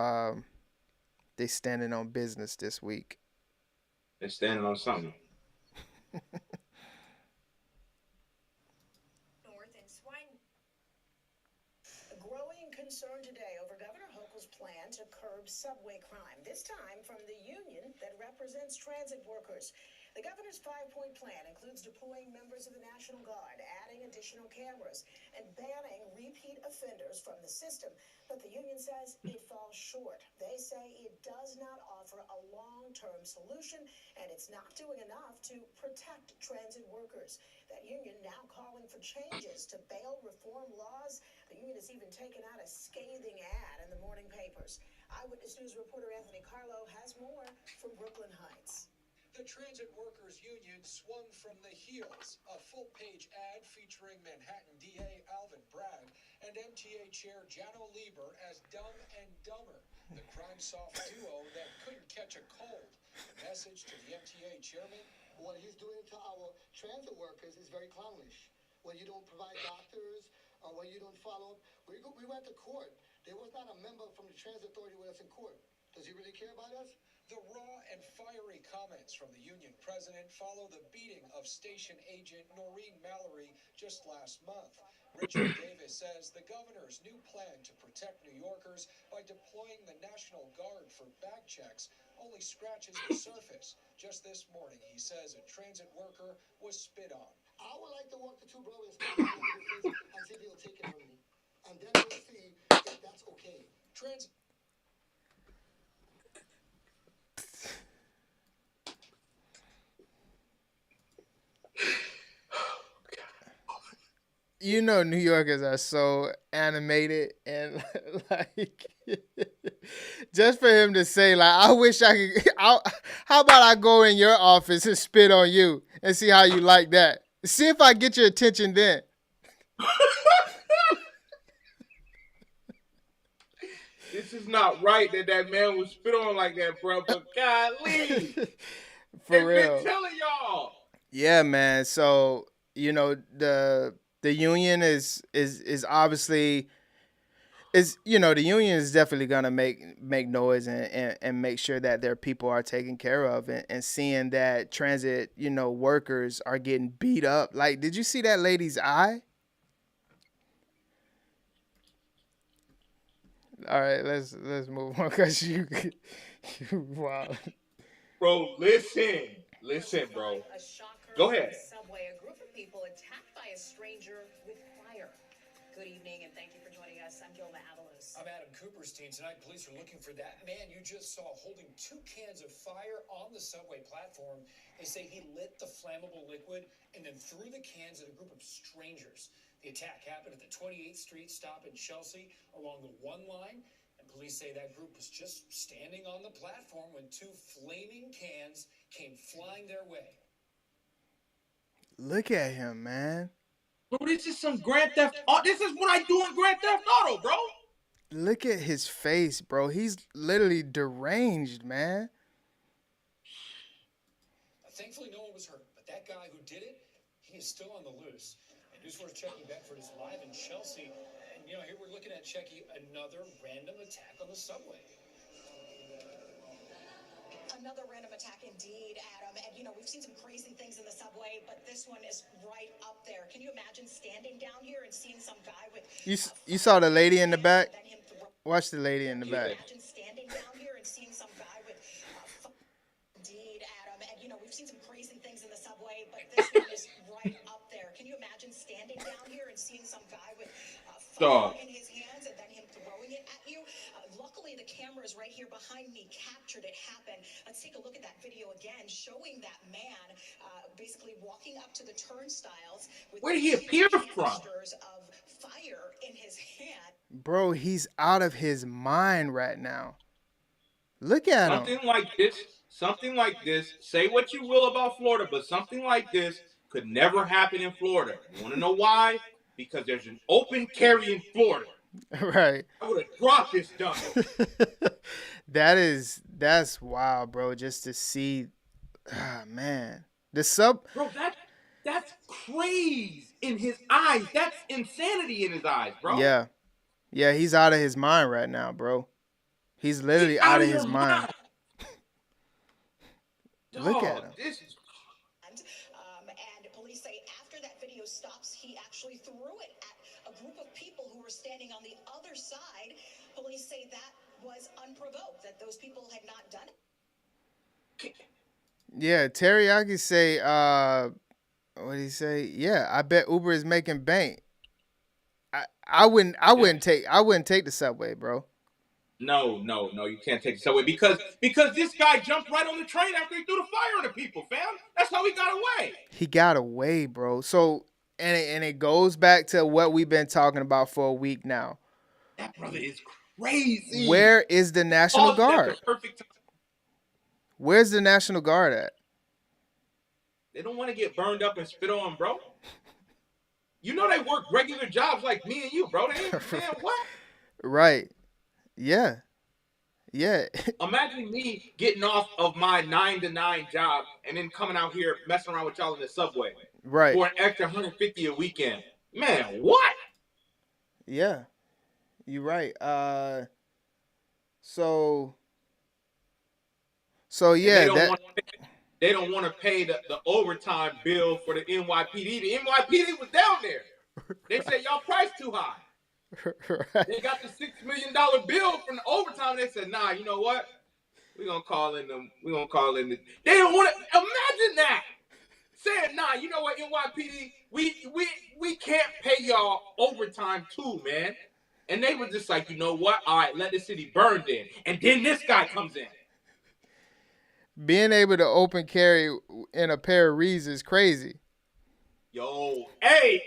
they standing on business this week. They're standing on something. Concern today over Governor Hochul's plan to curb subway crime, this time from the union that represents transit workers. The governor's 5-point plan includes deploying members of the National Guard, adding additional cameras, and banning repeat offenders from the system. But the union says it falls short. They say it does not offer a long-term solution, and it's not doing enough to protect transit workers. That union now calling for changes to bail reform laws. The union has even taken out a scathing ad in the morning papers. Eyewitness News reporter Anthony Carlo has more from Brooklyn Heights. The Transit Workers Union swung from the heels. A full-page ad featuring Manhattan DA Alvin Bragg and MTA Chair Janno Lieber as Dumb and Dumber, the crime-soft duo that couldn't catch a cold. The message to the MTA chairman, what he's doing to our transit workers is very clownish. When you don't provide doctors or when you don't follow up, we went to court. There was not a member from the transit authority with us in court. Does he really care about us? The raw and fiery comments from the union president follow the beating of station agent Noreen Mallory just last month. Richard Davis says the governor's new plan to protect New Yorkers by deploying the National Guard for back checks only scratches the surface. Just this morning, he says a transit worker was spit on. I would like to walk the two brothers and see if he'll take it from me. And then we'll see if that's okay. You know, New Yorkers are so animated and like, just for him to say like, I wish I could. How about I go in your office and spit on you and see how you like that? See if I get your attention then. This is not right that man was spit on like that, bro. But golly, For real. Been telling y'all. Yeah, man. So you know the union is obviously the union is definitely gonna make noise and make sure that their people are taken care of, and seeing that transit workers are getting beat up. Like, did you see that lady's eye? All right, let's move on because you wow. Bro, listen, bro. Go ahead. Subway, a group of people attacked by a stranger with fire. Good evening, and thank you for joining us. I'm Gilda Avalos. I'm Adam Cooperstein. Tonight, police are looking for that man you just saw holding 2 cans of fire on the subway platform. They say he lit the flammable liquid and then threw the cans at a group of strangers. The attack happened at the 28th Street stop in Chelsea along the 1 line. And police say that group was just standing on the platform when 2 flaming cans came flying their way. Look at him, man. Bro, this is some Grand Theft Auto. This is what I do in Grand Theft Auto, bro. Look at his face, bro. He's literally deranged, man. Thankfully, no one was hurt, but that guy who did it, he is still on the loose. And News 4's Checky Bedford is live in Chelsea. And, here we're looking at, Checky, another random attack on the subway. Another random attack indeed, Adam. And, we've seen some crazy things in the subway, but this one is right up there. Can you imagine standing down here and seeing some guy with... You saw the lady in the back? Watch the lady in the back. Imagine standing down here and seeing some guy with... Indeed, Adam. And, we've seen some crazy things in the subway, but this one is right up there. Can you imagine standing down here and seeing some guy with fire in his hands and then him throwing it at you? Luckily, the cameras right here behind me captured it happen. Let's take a look at that video again, showing that man basically walking up to the turnstiles with where did he appear from? Of fire in his hand. Bro, he's out of his mind right now. Look at him. Something like this. Say what you will about Florida, but something like this could never happen in Florida. You want to know why? Because there's an open carry in Florida. Right. I would have dropped this dummy. That's wild, bro. Just to see, man, Bro, that's crazy in his eyes. That's insanity in his eyes, bro. Yeah, he's out of his mind right now, bro. He's literally out of his mind. Look at him. And police say after that video stops, he actually threw it at a group of people who were standing on the other side. Police say that was unprovoked, that those people had not done it. Yeah, Teriyaki say, what did he say? Yeah, I bet Uber is making bank. I wouldn't take the subway, bro. No, you can't take the subway because this guy jumped right on the train after he threw the fire on the people, fam. That's how he got away. He got away, bro. So and it goes back to what we've been talking about for a week now. That brother is crazy. Where is the National Guard? Where's the National Guard at? They don't want to get burned up and spit on, bro. You know they work regular jobs like me and you, bro. They ain't, man, what? Right. Yeah. Yeah. Imagine me getting off of my 9 to 9 job and then coming out here messing around with y'all in the subway Right. for an extra 150 a weekend. Man, what? Yeah. You're right. So And they yeah, don't that want they don't want to pay the overtime bill for the NYPD. The NYPD was down there. They said y'all price too high. right. They got the $6 million bill from the overtime. They said, nah, you know what? We're gonna call in them. We're gonna call in the. They don't want to imagine that. Saying, nah, you know what, NYPD, we can't pay y'all overtime too, man. And they were just like, you know what? All right, let the city burn then. And then this guy comes in. Being able to open carry in a pair of Reeds is crazy. Yo, hey.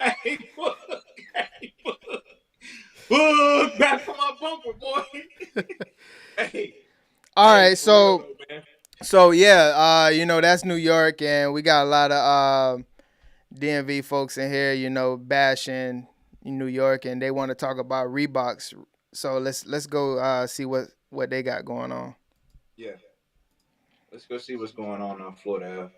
hey, book. Hey, book. Book, back for my bumper, boy. hey. All Hey, right, for real so though, man. yeah, that's New York, and we got a lot of DMV folks in here, bashing New York, and they want to talk about Reeboks. So let's go see what they got going on. Yeah. Let's go see what's going on Florida.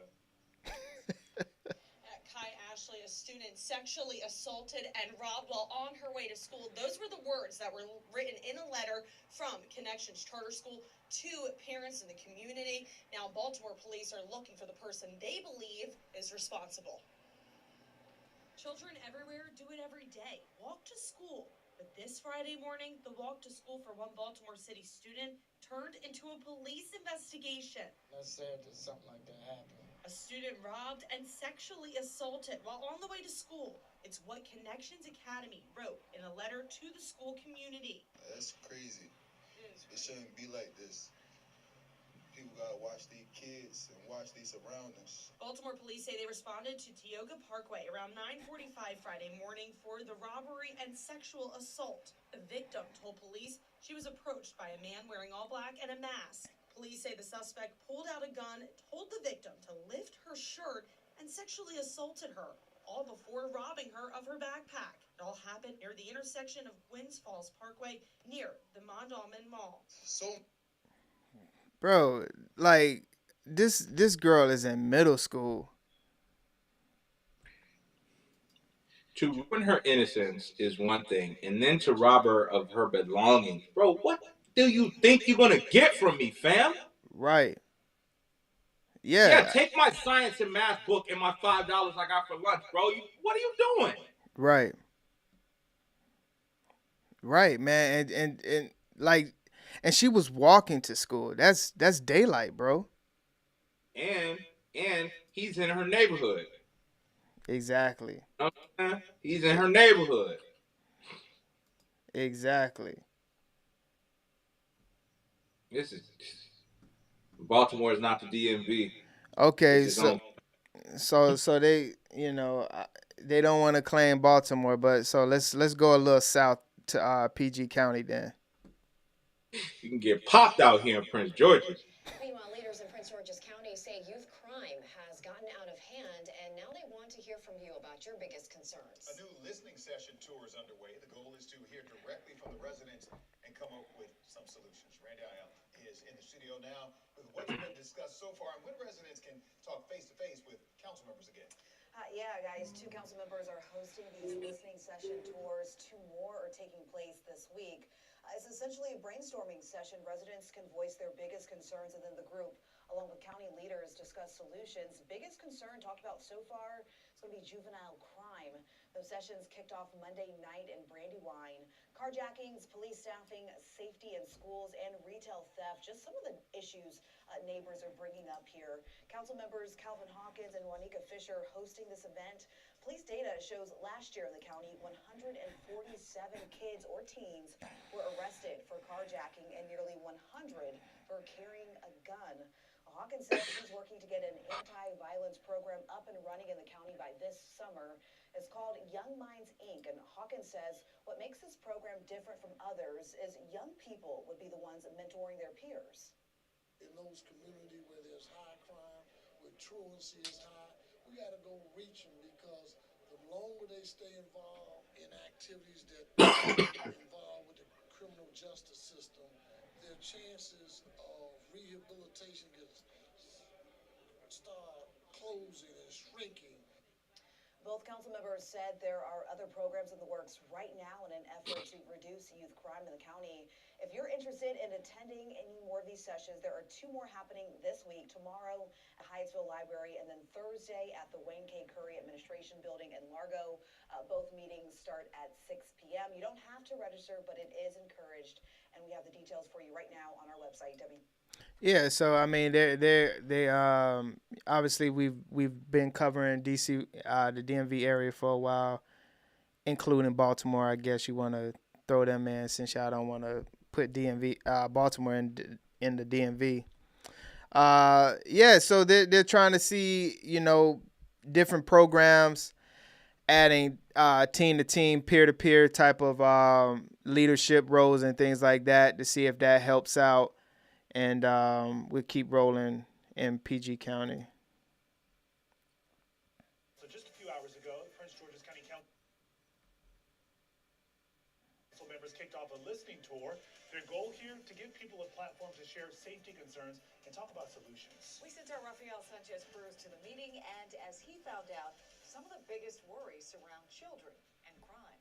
A student sexually assaulted and robbed while on her way to school. Those were the words that were written in a letter from Connections Charter School to parents in the community. Now, Baltimore police are looking for the person they believe is responsible. Children everywhere do it every day. Walk to school. But this Friday morning, the walk to school for one Baltimore City student turned into a police investigation. That's sad that something like that happened. A student robbed and sexually assaulted while on the way to school. It's what Connections Academy wrote in a letter to the school community. That's crazy. It shouldn't be like this. People gotta watch these kids and watch these surroundings. Baltimore police say they responded to Tioga Parkway around 9:45 Friday morning for the robbery and sexual assault. The victim told police she was approached by a man wearing all black and a mask. Police say the suspect pulled out a gun, told the victim to lift her shirt, and sexually assaulted her, all before robbing her of her backpack. It all happened near the intersection of Gwynns Falls Parkway near the Mondawmin Mall. Bro, like this girl is in middle school. To ruin her innocence is one thing, and then to rob her of her belongings. Bro, what do you think you're gonna get from me, fam? Right. Yeah, Yeah. take my science and math book and my $5 I got for lunch, bro. What are you doing? Right. Right, man. And like, and she was walking to school. That's daylight, bro. And he's in her neighborhood. Exactly. He's in her neighborhood. Exactly. This is Baltimore is not the DMV. Okay, so they, they don't want to claim Baltimore, but so let's go a little south to PG County then. You can get popped out here in Prince George's. Meanwhile, leaders in Prince George's County say youth crime has gotten out of hand, and now they want to hear from you about your biggest concerns. A new listening session tour is underway. The goal is to hear directly from the residents and come up with some solutions. Randy Ayala is in the studio now with what's been discussed so far and when residents can talk face-to-face with council members again. Yeah, guys, 2 council members are hosting these listening session tours. 2 more are taking place this week. It's essentially a brainstorming session. Residents can voice their biggest concerns, and then the group, along with county leaders, discuss solutions. Biggest concern talked about so far is going to be juvenile crime. Those sessions kicked off Monday night in Brandywine. Carjackings, police staffing, safety in schools, and retail theft. Just some of the issues neighbors are bringing up here. Council members Calvin Hawkins and Juanica Fisher hosting this event. Police data shows last year in the county, 147 kids or teens were arrested for carjacking and nearly 100 for carrying a gun. Hawkins says he's working to get an anti-violence program up and running in the county by this summer. It's called Young Minds, Inc. And Hawkins says what makes this program different from others is young people would be the ones mentoring their peers. In those communities where there's high crime, where truancy is high, we got to go reach them, because the longer they stay involved in activities that involved with the criminal justice system, their chances of rehabilitation get start closing and shrinking. Both council members said there are other programs in the works right now in an effort to reduce youth crime in the county. If you're interested in attending any more of these sessions, there are two more happening this week, tomorrow at Hyattsville Library and then Thursday at the Wayne K. Curry Administration Building in Largo. Both meetings start at 6 p.m. You don't have to register, but it is encouraged. And we have the details for you right now on our website, Yeah, so I mean, they obviously we've been covering DC, the DMV area for a while, including Baltimore. I guess you want to throw them in since y'all don't want to put DMV Baltimore in the DMV. Yeah, so they're trying to see, different programs, adding team to team, peer to peer type of leadership roles and things like that to see if that helps out, and we'll keep rolling in PG County. So just a few hours ago, Prince George's County Council members kicked off a listening tour. Their goal here, to give people a platform to share safety concerns and talk about solutions. We sent our Rafael Sanchez Cruz to the meeting, and as he found out, some of the biggest worries surround children and crime.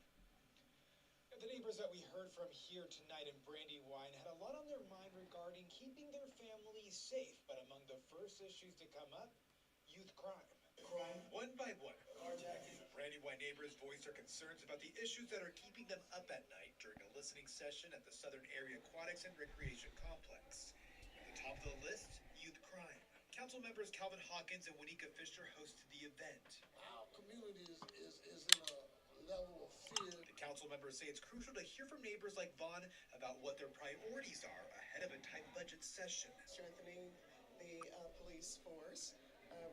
The neighbors that we heard from here tonight in Brandywine had a lot on their mind regarding keeping their families safe. But among the first issues to come up, youth crime. One by one, carjacking. Brandywine neighbors voiced their concerns about the issues that are keeping them up at night during a listening session at the Southern Area Aquatics and Recreation Complex. At the top of the list, youth crime. Council members Calvin Hawkins and Wanika Fisher hosted the event. Our community is in a level of fear. The council members say it's crucial to hear from neighbors like Vaughn about what their priorities are ahead of a tight budget session. Strengthening the police force,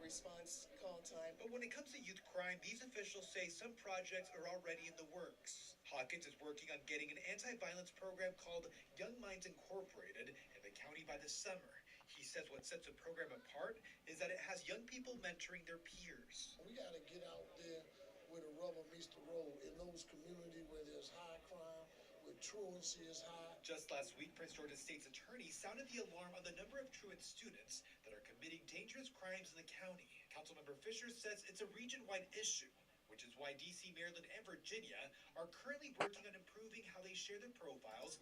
response call time. But when it comes to youth crime, these officials say some projects are already in the works. Hawkins is working on getting an anti-violence program called Young Minds Incorporated in the county by the summer. He says what sets the program apart is that it has young people mentoring their peers. We got to get out there where the rubber meets the road, in those communities where there's high crime, where truancy is high. Just last week, Prince George's State's attorney sounded the alarm on the number of truant students that are committing dangerous crimes in the county. Councilmember Fisher says it's a region-wide issue, which is why D.C., Maryland, and Virginia are currently working on improving how they share their profiles.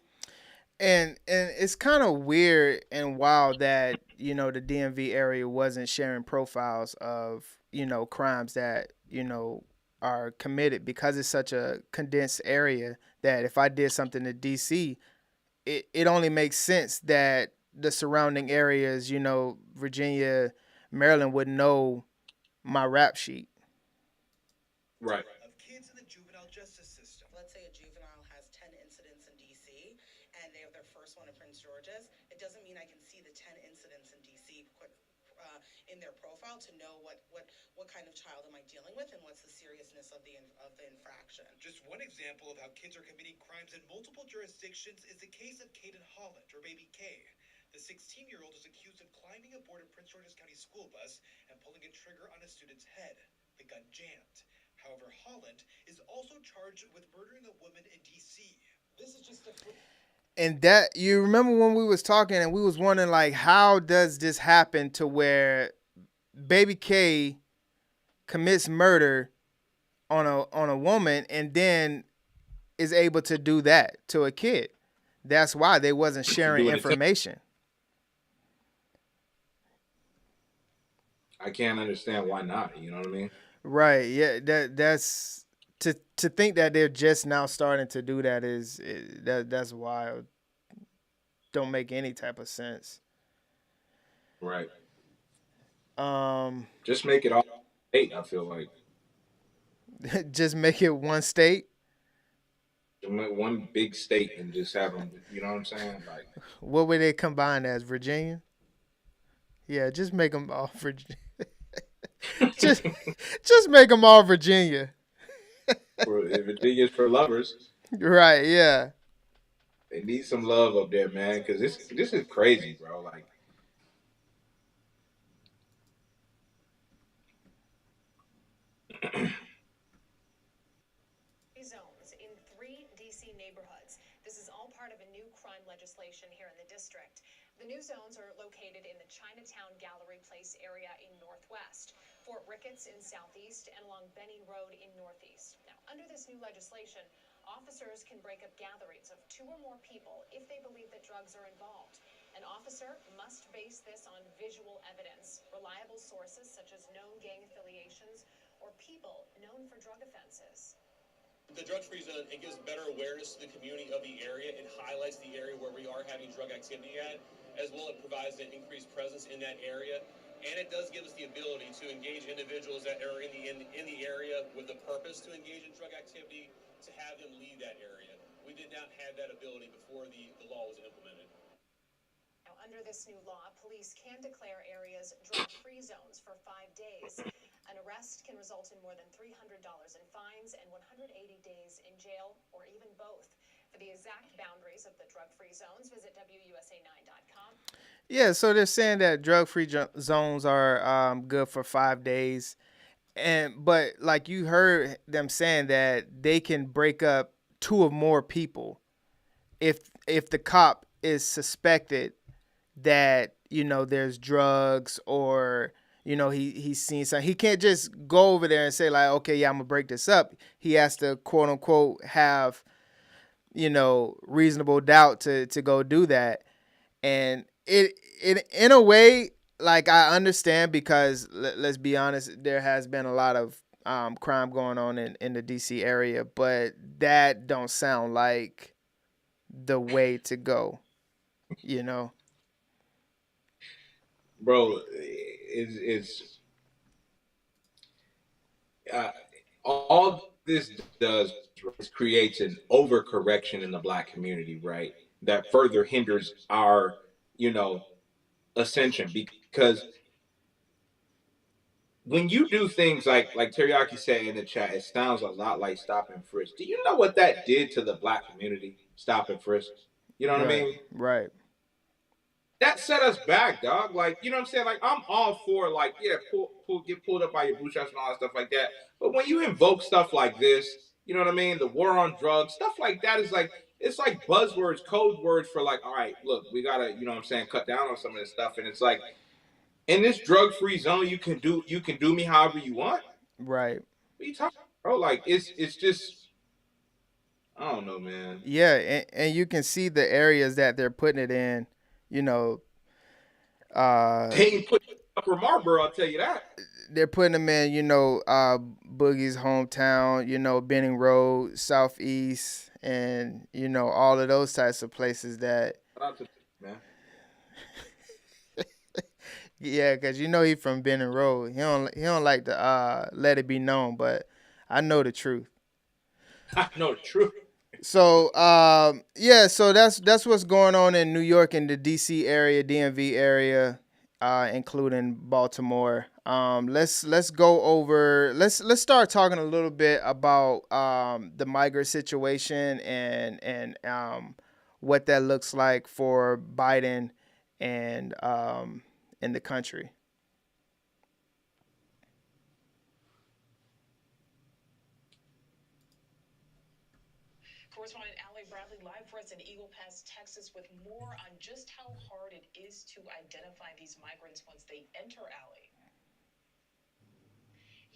And it's kind of weird and wild that the DMV area wasn't sharing profiles of crimes that are committed, because it's such a condensed area that if I did something to DC, it only makes sense that the surrounding areas, Virginia, Maryland, would know my rap sheet. Right. Of kids in the juvenile justice system. Let's say a juvenile has 10 incidents in DC and they have their first one in Prince George's. It doesn't mean I can see the 10 incidents in DC in their profile to know what kind of child am I dealing with and what's the seriousness of the infraction. Just one example of how kids are committing crimes in multiple jurisdictions is the case of Caden Holland, or Baby K. The 16-year-old is accused of climbing aboard a Prince George's County school bus and pulling a trigger on a student's head. The gun jammed. However, Holland is also charged with murdering a woman in D.C. This is just a... And that, you remember when we was talking and we was wondering, like, how does this happen to where Baby K commits murder on a woman and then is able to do that to a kid? That's why they wasn't sharing information. I can't understand why not. You know what I mean? Right. Yeah. That's to think that they're just now starting to do that that's wild. Don't make any type of sense. Right. Um. Just make it all state. I feel like. Just make it one state. One big state and just have them. You know what I'm saying? Like. What would they combine as? Virginia. Yeah. Just make them all Virginia. just make them all Virginia. Virginia's for lovers. Right, yeah. They need some love up there, man, because this is crazy, bro. Like, neighborhoods. This is all part of a new crime legislation here in the district. The new zones are located in the Chinatown Gallery Place area in Northwest, Fort Ricketts in Southeast, and along Benning Road in Northeast. Now, under this new legislation, officers can break up gatherings of 2 or more people if they believe that drugs are involved. An officer must base this on visual evidence, reliable sources such as known gang affiliations, or people known for drug offenses. The drug-free zone, it gives better awareness to the community of the area. It highlights the area where we are having drug activity at, as well it provides an increased presence in that area. And it does give us the ability to engage individuals that are in the area with the purpose to engage in drug activity, to have them leave that area. We did not have that ability before the law was implemented. Now, under this new law, police can declare areas drug-free zones for 5 days. An arrest can result in more than $300 in fines and 180 days in jail, or even both. For the exact boundaries of the drug-free zones, visit WUSA9.com. Yeah, so they're saying that drug-free zones are good for 5 days. But like you heard them saying that they can break up 2 or more people if the cop is suspected that there's drugs, or he's seen something. He can't just go over there and say like, okay, yeah, I'm gonna break this up. He has to quote unquote have reasonable doubt to go do that. And it in a way, like, I understand, because let's be honest, there has been a lot of crime going on in the DC area, but that don't sound like the way to go, Bro, it's uh, all this does is creates an overcorrection in the black community, right? That further hinders our, you know, ascension, because when you do things like Teriyaki said in the chat, it sounds a lot like stop and frisk. Do you know what that did to the black community? Stop and frisk. You know what I Right, mean? right. That set us back, dog. Like, you know what I'm saying? Like, I'm all for, like, yeah, get pulled up by your bootstraps and all that stuff like that. But when you invoke stuff like this, you know what I mean? The war on drugs, stuff like that is like, it's like buzzwords, code words for like, all right, look, we gotta, you know what I'm saying, cut down on some of this stuff. And it's like, in this drug-free zone, you can do me however you want. Right. What are you talking about, bro? Like, it's just, I don't know, man. Yeah, and you can see the areas that they're putting it in, you know. They ain't put Upper Marlboro, I'll tell you that. They're putting them in, Boogie's hometown, Benning Road, Southeast, and, all of those types of places that. Shout out to man. Yeah, because he from Benning Road. He don't like to let it be known, but I know the truth. I know the truth. So so that's what's going on in New York and the DC area, DMV area, including Baltimore. Let's go over. Let's start talking a little bit about the migrant situation and what that looks like for Biden and in the country. Correspondent Allie Bradley live for us in Eagle Pass, Texas, with more on just how hard it is to identify these migrants once they enter, Allie.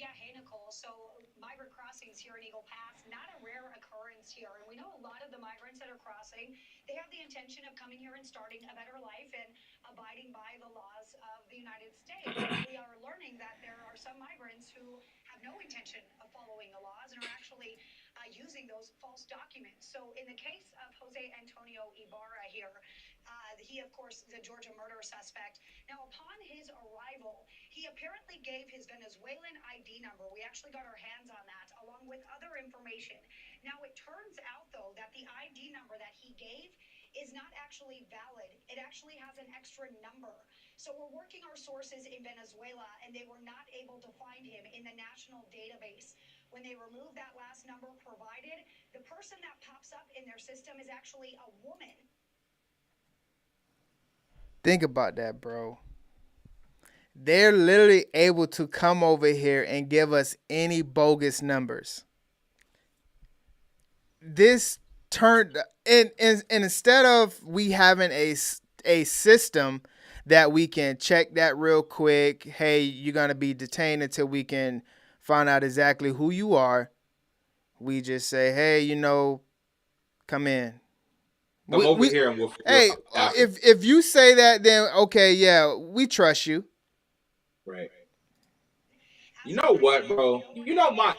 Yeah, hey, Nicole. So migrant crossings here in Eagle Pass, not a rare occurrence here. And we know a lot of the migrants that are crossing, they have the intention of coming here and starting a better life and abiding by the laws of the United States. And we are learning that there are some migrants who have no intention of following the laws and are actually using those false documents. So in the case of Jose Antonio Ibarra here, he, of course, the Georgia murder suspect. Now, upon his arrival, he apparently gave his Venezuelan ID number. We actually got our hands on that, along with other information. Now, it turns out, though, that the ID number that he gave is not actually valid. It actually has an extra number. So we're working our sources in Venezuela, and they were not able to find him in the national database. When they remove that last number provided, the person that pops up in their system is actually a woman. Think about that, bro. They're literally able to come over here and give us any bogus numbers. This turned and instead of we having a system that we can check that real quick, hey, you're gonna be detained until we can find out exactly who you are. We just say, hey, come in. Come over We here and we'll figure it hey, out after. if you say that, then okay, yeah, we trust you. Right. You know what, bro? You know my.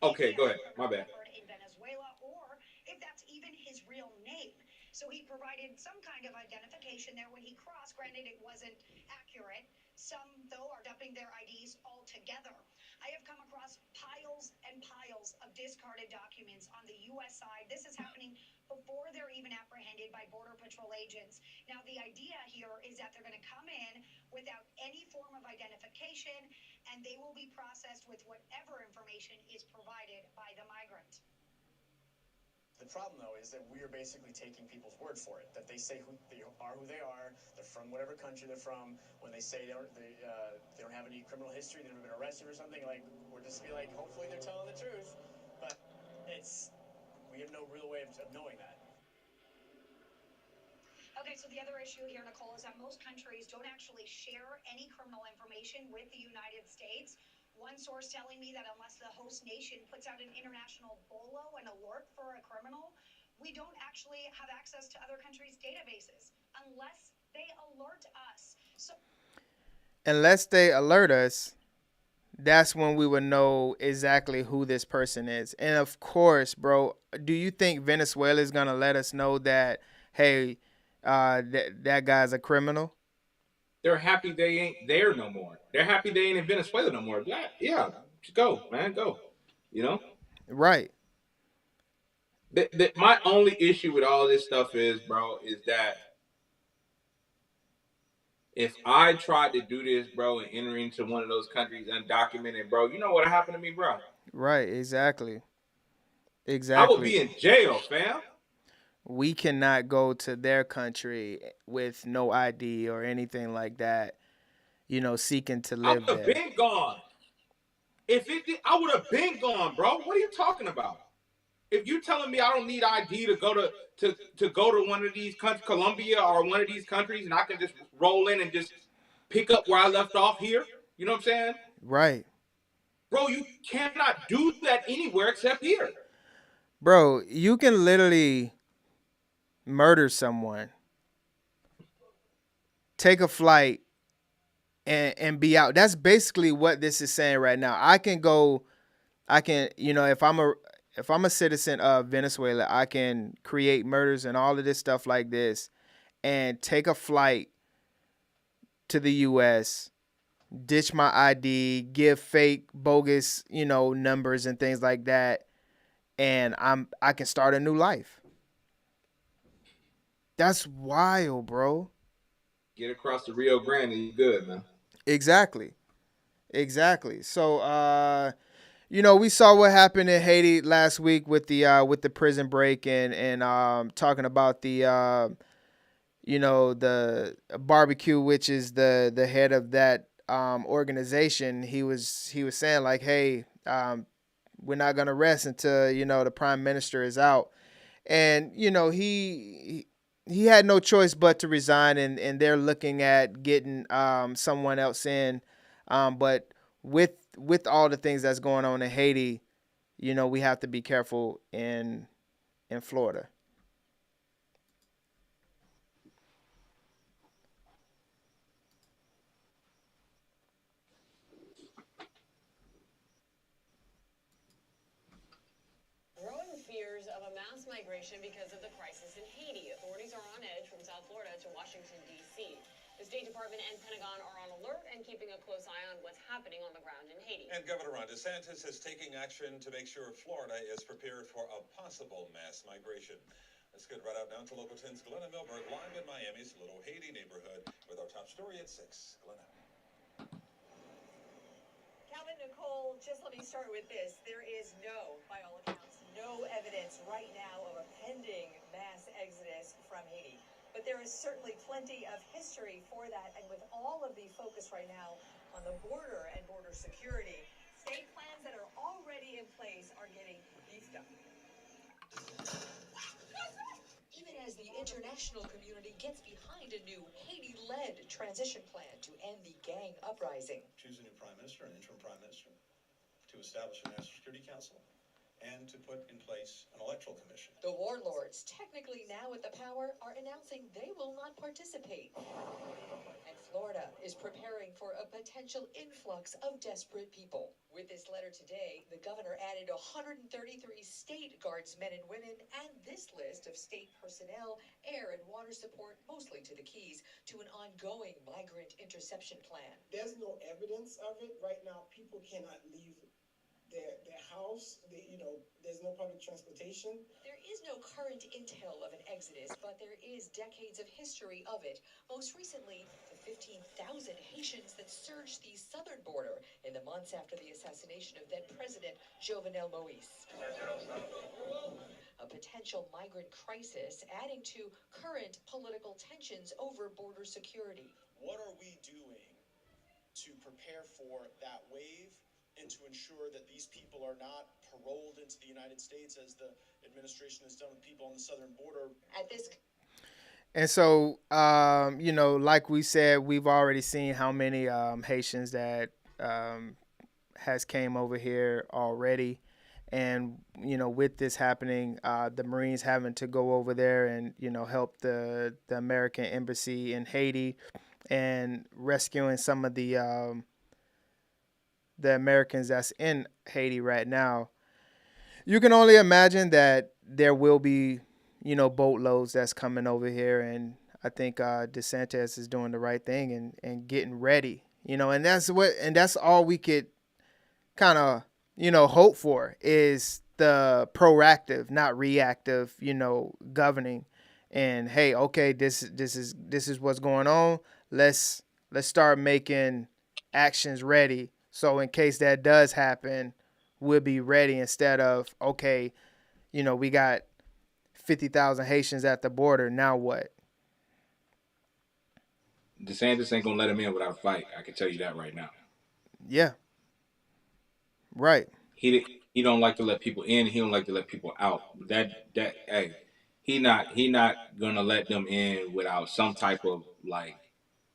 Okay, go ahead. My bad. In Venezuela, or if that's even his real name. So he provided some kind of identification there when he crossed. Granted, it wasn't accurate. Some, though, are dumping their IDs altogether. I have come across piles and piles of discarded documents on the U.S. side. This is happening before they're even apprehended by Border Patrol agents. Now, the idea here is that they're going to come in without any form of identification, and they will be processed with whatever information is provided by the migrant. The problem, though, is that we are basically taking people's word for it, that they say who they are, they're from whatever country they're from. When they say they don't have any criminal history, they've never been arrested or something, like, we're just be like, hopefully they're telling the truth. But we have no real way of knowing that. Okay, so the other issue here, Nicole, is that most countries don't actually share any criminal information with the United States. One source telling me that unless the host nation puts out an international BOLO, an alert for a criminal, we don't actually have access to other countries' databases unless they alert us. Unless they alert us, that's when we would know exactly who this person is. And of course, bro, do you think Venezuela is gonna let us know that, hey, that guy's a criminal? They're happy they ain't there no more. They're happy they ain't in Venezuela no more. Yeah, just go, man, go. You know? Right. My only issue with all this stuff is, bro, is that if I tried to do this, bro, and enter into one of those countries undocumented, bro, you know what happened to me, bro? Right, exactly. I would Exactly. be in jail, fam. We cannot go to their country with no ID or anything like that, seeking to I live would have there. been gone. If it did, I would have been gone, bro. What are you talking about? If you're telling me I don't need ID to go to go to one of these countries, Colombia or one of these countries, and I can just roll in and just pick up where I left off here, you know what I'm saying? Right. Bro, you cannot do that anywhere except here. Bro, you can literally murder someone, take a flight, and be out. That's basically what this is saying right now. If I'm a citizen of Venezuela, I can create murders and all of this stuff like this and take a flight to the US, ditch my ID, give fake bogus, numbers and things like that, and I can start a new life. That's wild, bro. Get across the Rio Grande and you good, man. Exactly. So we saw what happened in Haiti last week with the prison break and talking about the barbecue, which is the head of that organization. He was saying like, hey, we're not gonna rest until the prime minister is out, and he had no choice but to resign, and they're looking at getting someone else in, but with all the things that's going on in Haiti, we have to be careful in Florida. Growing fears of a mass migration because of the crisis in Haiti. Authorities are on edge from South Florida to Washington, D.C. The State Department and Pentagon are on alert and keeping a close eye on what's happening on the ground in Haiti. And Governor Ron DeSantis is taking action to make sure Florida is prepared for a possible mass migration. Let's get right out now to Local 10's Glenna Milberg, live in Miami's Little Haiti neighborhood with our top story at 6. Glenna. Calvin, Nicole, just let me start with this. There is by all accounts, no evidence right now of a pending mass exodus from Haiti. But there is certainly plenty of history for that. And with all of the focus right now on the border and border security, state plans that are already in place are getting beefed up. international community gets behind a new Haiti-led transition plan to end the gang uprising. Choose a new prime minister, an interim prime minister, to establish a National Security Council, and to put in place an electoral commission. The warlords, technically now at the power, are announcing they will not participate. And Florida is preparing for a potential influx of desperate people. With this letter today, the governor added 133 state guardsmen and women and this list of state personnel, air and water support, mostly to the Keys, to an ongoing migrant interception plan. There's no evidence of it. Right now, people cannot leave their house. There's no public transportation. There is no current intel of an exodus, but there is decades of history of it. Most recently, the 15,000 Haitians that surged the southern border in the months after the assassination of then President Jovenel Moïse. A potential migrant crisis adding to current political tensions over border security. What are we doing to prepare for that wave and to ensure that these people are not paroled into the United States as the administration has done with people on the southern border? At this And so, like we said, we've already seen how many Haitians that has came over here already. And, with this happening, the Marines having to go over there and, help the American embassy in Haiti and rescuing some of the Americans that's in Haiti right now. You can only imagine that there will be, boatloads that's coming over here. And I think DeSantis is doing the right thing and getting ready, and that's all we could kind of, hope for is the proactive, not reactive, governing. And hey, okay, this is what's going on. Let's start making actions ready. So in case that does happen, we'll be ready instead of, okay, we got 50,000 Haitians at the border. Now what? DeSantis ain't gonna let him in without a fight. I can tell you that right now. Yeah. Right. He don't like to let people in. He don't like to let people out. Hey, he not gonna let them in without some type of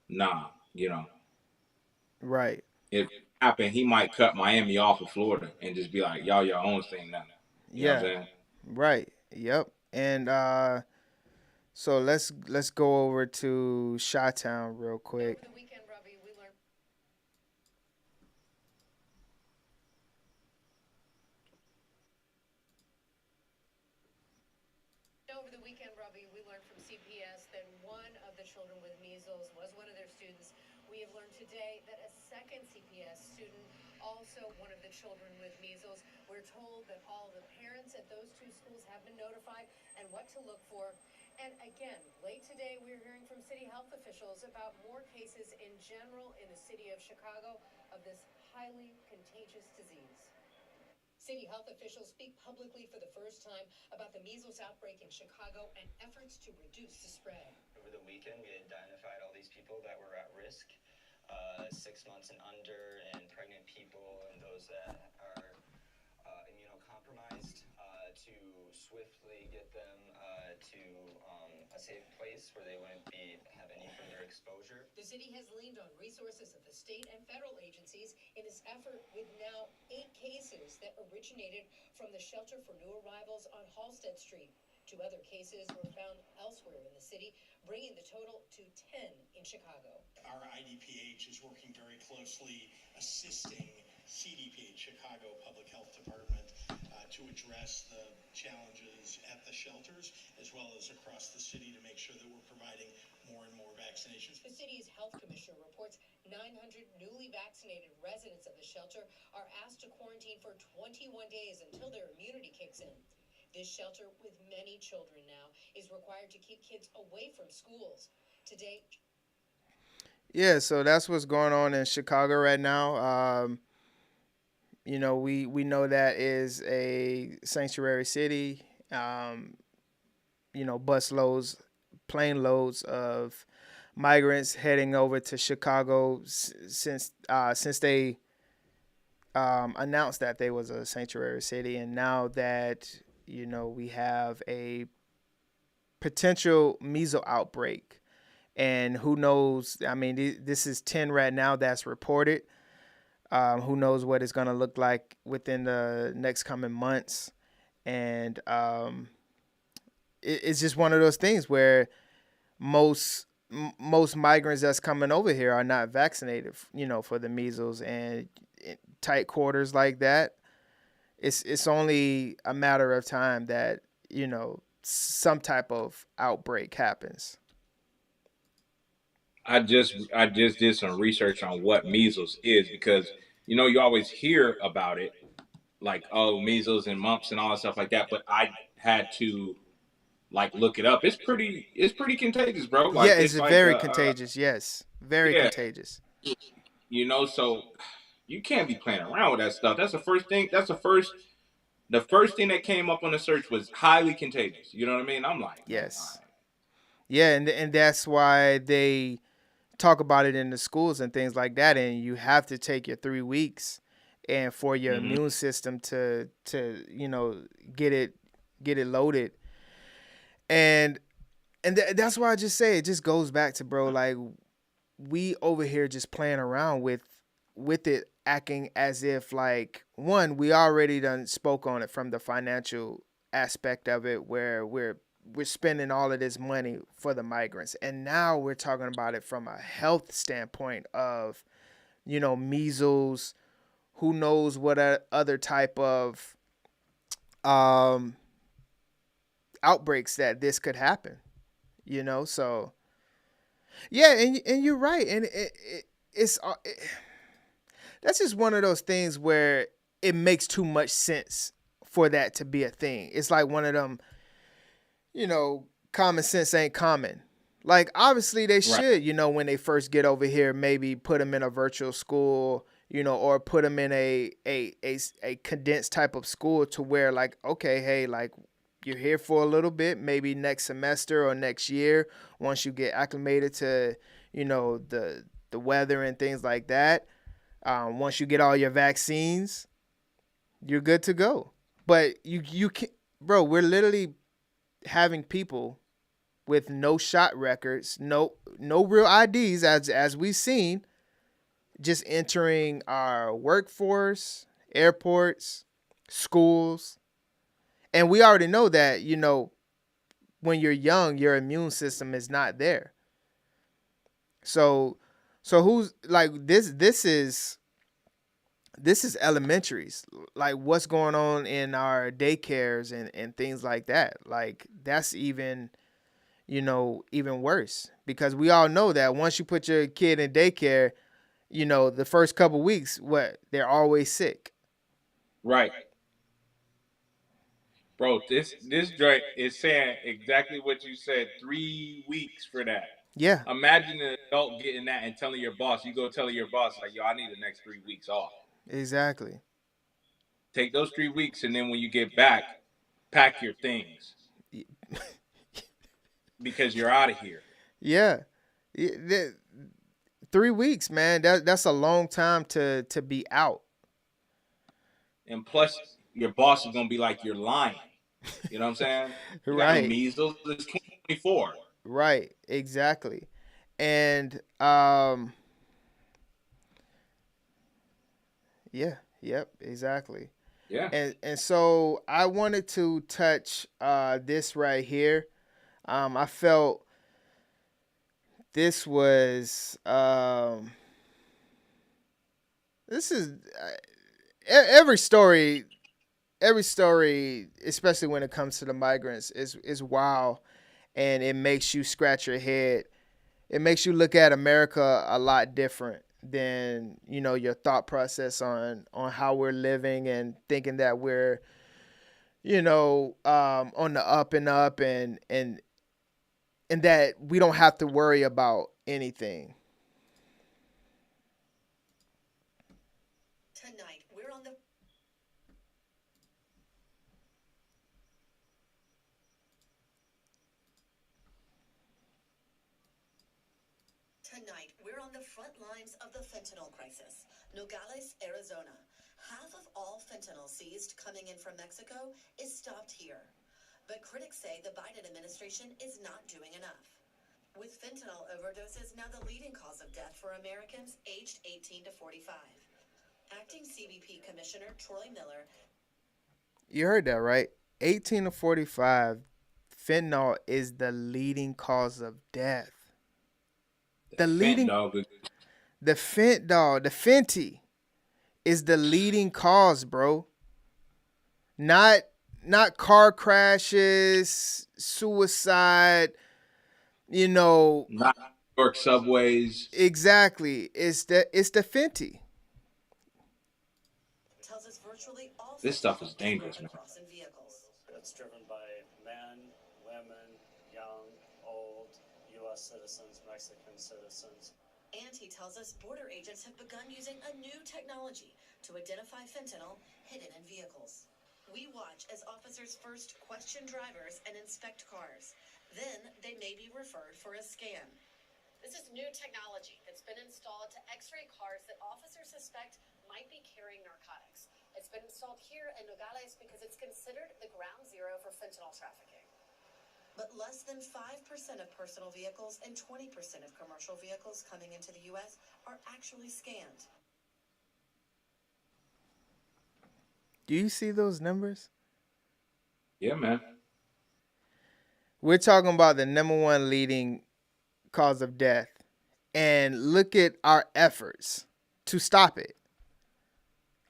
nah. Right. If it happen, he might cut Miami off of Florida and just be like, y'all your own thing now. You know what I'm saying? Right. Yep. And so let's go over to Chi-Town real quick. Over the weekend, Robbie, we learned from CPS that one of the children with measles was one of their students. We have learned today that a second CPS student, also one of the children with measles. We're told that all the parents at those two schools have been notified and what to look for. And again, late today, we're hearing from city health officials about more cases in general in the city of Chicago of this highly contagious disease. City health officials speak publicly for the first time about the measles outbreak in Chicago and efforts to reduce the spread. Over the weekend, we identified all these people that were at risk, 6 months and under, and pregnant people, and those that are immunocompromised, to swiftly get them to a safe place where they wouldn't have any further exposure. The city has leaned on resources of the state and federal agencies in this effort, with now 8 cases that originated from the shelter for new arrivals on Halsted Street. 2 other cases were found elsewhere in the city, bringing the total to 10 in Chicago. Our IDPH is working very closely, assisting CDPH, Chicago Public Health Department, to address the challenges at the shelters as well as across the city to make sure that we're providing more and more vaccinations. The city's health commissioner reports 900 newly vaccinated residents of the shelter are asked to quarantine for 21 days until their immunity kicks in. This shelter, with many children now, is required to keep kids away from schools. Today, Yeah, so that's what's going on in Chicago right now. We know that is a sanctuary city. Plane loads of migrants heading over to Chicago since they announced that they was a sanctuary city, and now that we have a potential measles outbreak. And who knows? I mean, this is 10 right now that's reported. Who knows what it's going to look like within the next coming months? And it's just one of those things where most migrants that's coming over here are not vaccinated, for the measles, and in tight quarters like that, it's only a matter of time that some type of outbreak happens. I just did some research on what measles is because you always hear about it, like, oh, measles and mumps and all that stuff like that, but I had to like look it up. It's pretty contagious, bro. Yeah, Like it's it's like very contagious. Yes, very yeah, contagious. so you can't be playing around with that stuff. That's the first thing. The first thing that came up on the search was highly contagious. You know what I mean? I'm like, man, all Yes. Yeah, and that's why they talk about it in the schools and things like that. And you have to take your 3 weeks, and for your right. immune system to get it loaded. And that's why I just say it just goes back to, bro, like, we over here just playing around with it, acting as if, like, one, we already done spoke on it from the financial aspect of it, where we're spending all of this money for the migrants, and now we're talking about it from a health standpoint of measles. Who knows what other type of um outbreaks that this could happen, so yeah. And you're right. And it's that's just one of those things where it makes too much sense for that to be a thing. It's like one of them, common sense ain't common. Like, obviously they Right. should, when they first get over here, maybe put them in a virtual school, or put them in a condensed type of school, to where, like, okay, hey, like, you're here for a little bit, maybe next semester or next year, once you get acclimated to, the weather and things like that. Once you get all your vaccines, you're good to go. But you can, bro. We're literally having people with no shot records, no real IDs, as we've seen, just entering our workforce, airports, schools, and we already know that when you're young, your immune system is not there. So who's like this? This is elementaries, like what's going on in our daycares and things like that. Like, that's even worse, because we all know that once you put your kid in daycare, the first couple weeks, they're always sick. Right. Bro, this joint is saying exactly what you said. 3 weeks for that. Yeah, Imagine an adult getting that and telling your boss. You go telling your boss, like, yo, I need the next 3 weeks off. exactly. Take those 3 weeks, and then when you get back, pack your things because you're out of here. Yeah. 3 weeks, man. That's a long time to be out. And plus, your boss is gonna be like, you're lying. You know what I'm saying? You got no Right. measles. It's 2024. Right. Exactly. And yeah. Yep. Exactly. Yeah. And so I wanted to touch this right here. I felt this was this is every story, especially when it comes to the migrants, is wild, and it makes you scratch your head. It makes you look at America a lot different than your thought process on how we're living, and thinking that we're on the up and up, and that we don't have to worry about anything. Tonight, we're on the Tonight, we're on the front lines of the fentanyl crisis. Nogales, Arizona. Half of all fentanyl seized coming in from Mexico is stopped here. But critics say the Biden administration is not doing enough. With fentanyl overdoses now the leading cause of death for Americans aged 18 to 45. Acting CBP Commissioner Troy Miller. You heard that right? 18 to 45, fentanyl is the leading cause of death. The Fent leading, dog. the fentanyl, the Fenty is the leading cause, bro. Not not car crashes, suicide, you know. Not New York subways. Exactly. It's the Fenty. Tells us virtually all This stuff is fentanyl is dangerous, brought man. across in vehicles. It's driven by men, women, young, old, U.S. citizens, Mexican citizens. And he tells us border agents have begun using a new technology to identify fentanyl hidden in vehicles. We watch as officers first question drivers and inspect cars. Then they may be referred for a scan. This is new technology that's been installed to x-ray cars that officers suspect might be carrying narcotics. It's been installed here in Nogales because it's considered the ground zero for fentanyl trafficking. But less than 5% of personal vehicles and 20% of commercial vehicles coming into the U.S. are actually scanned. Do you see those numbers? Yeah, man. We're talking about the number one leading cause of death. And look at our efforts to stop it.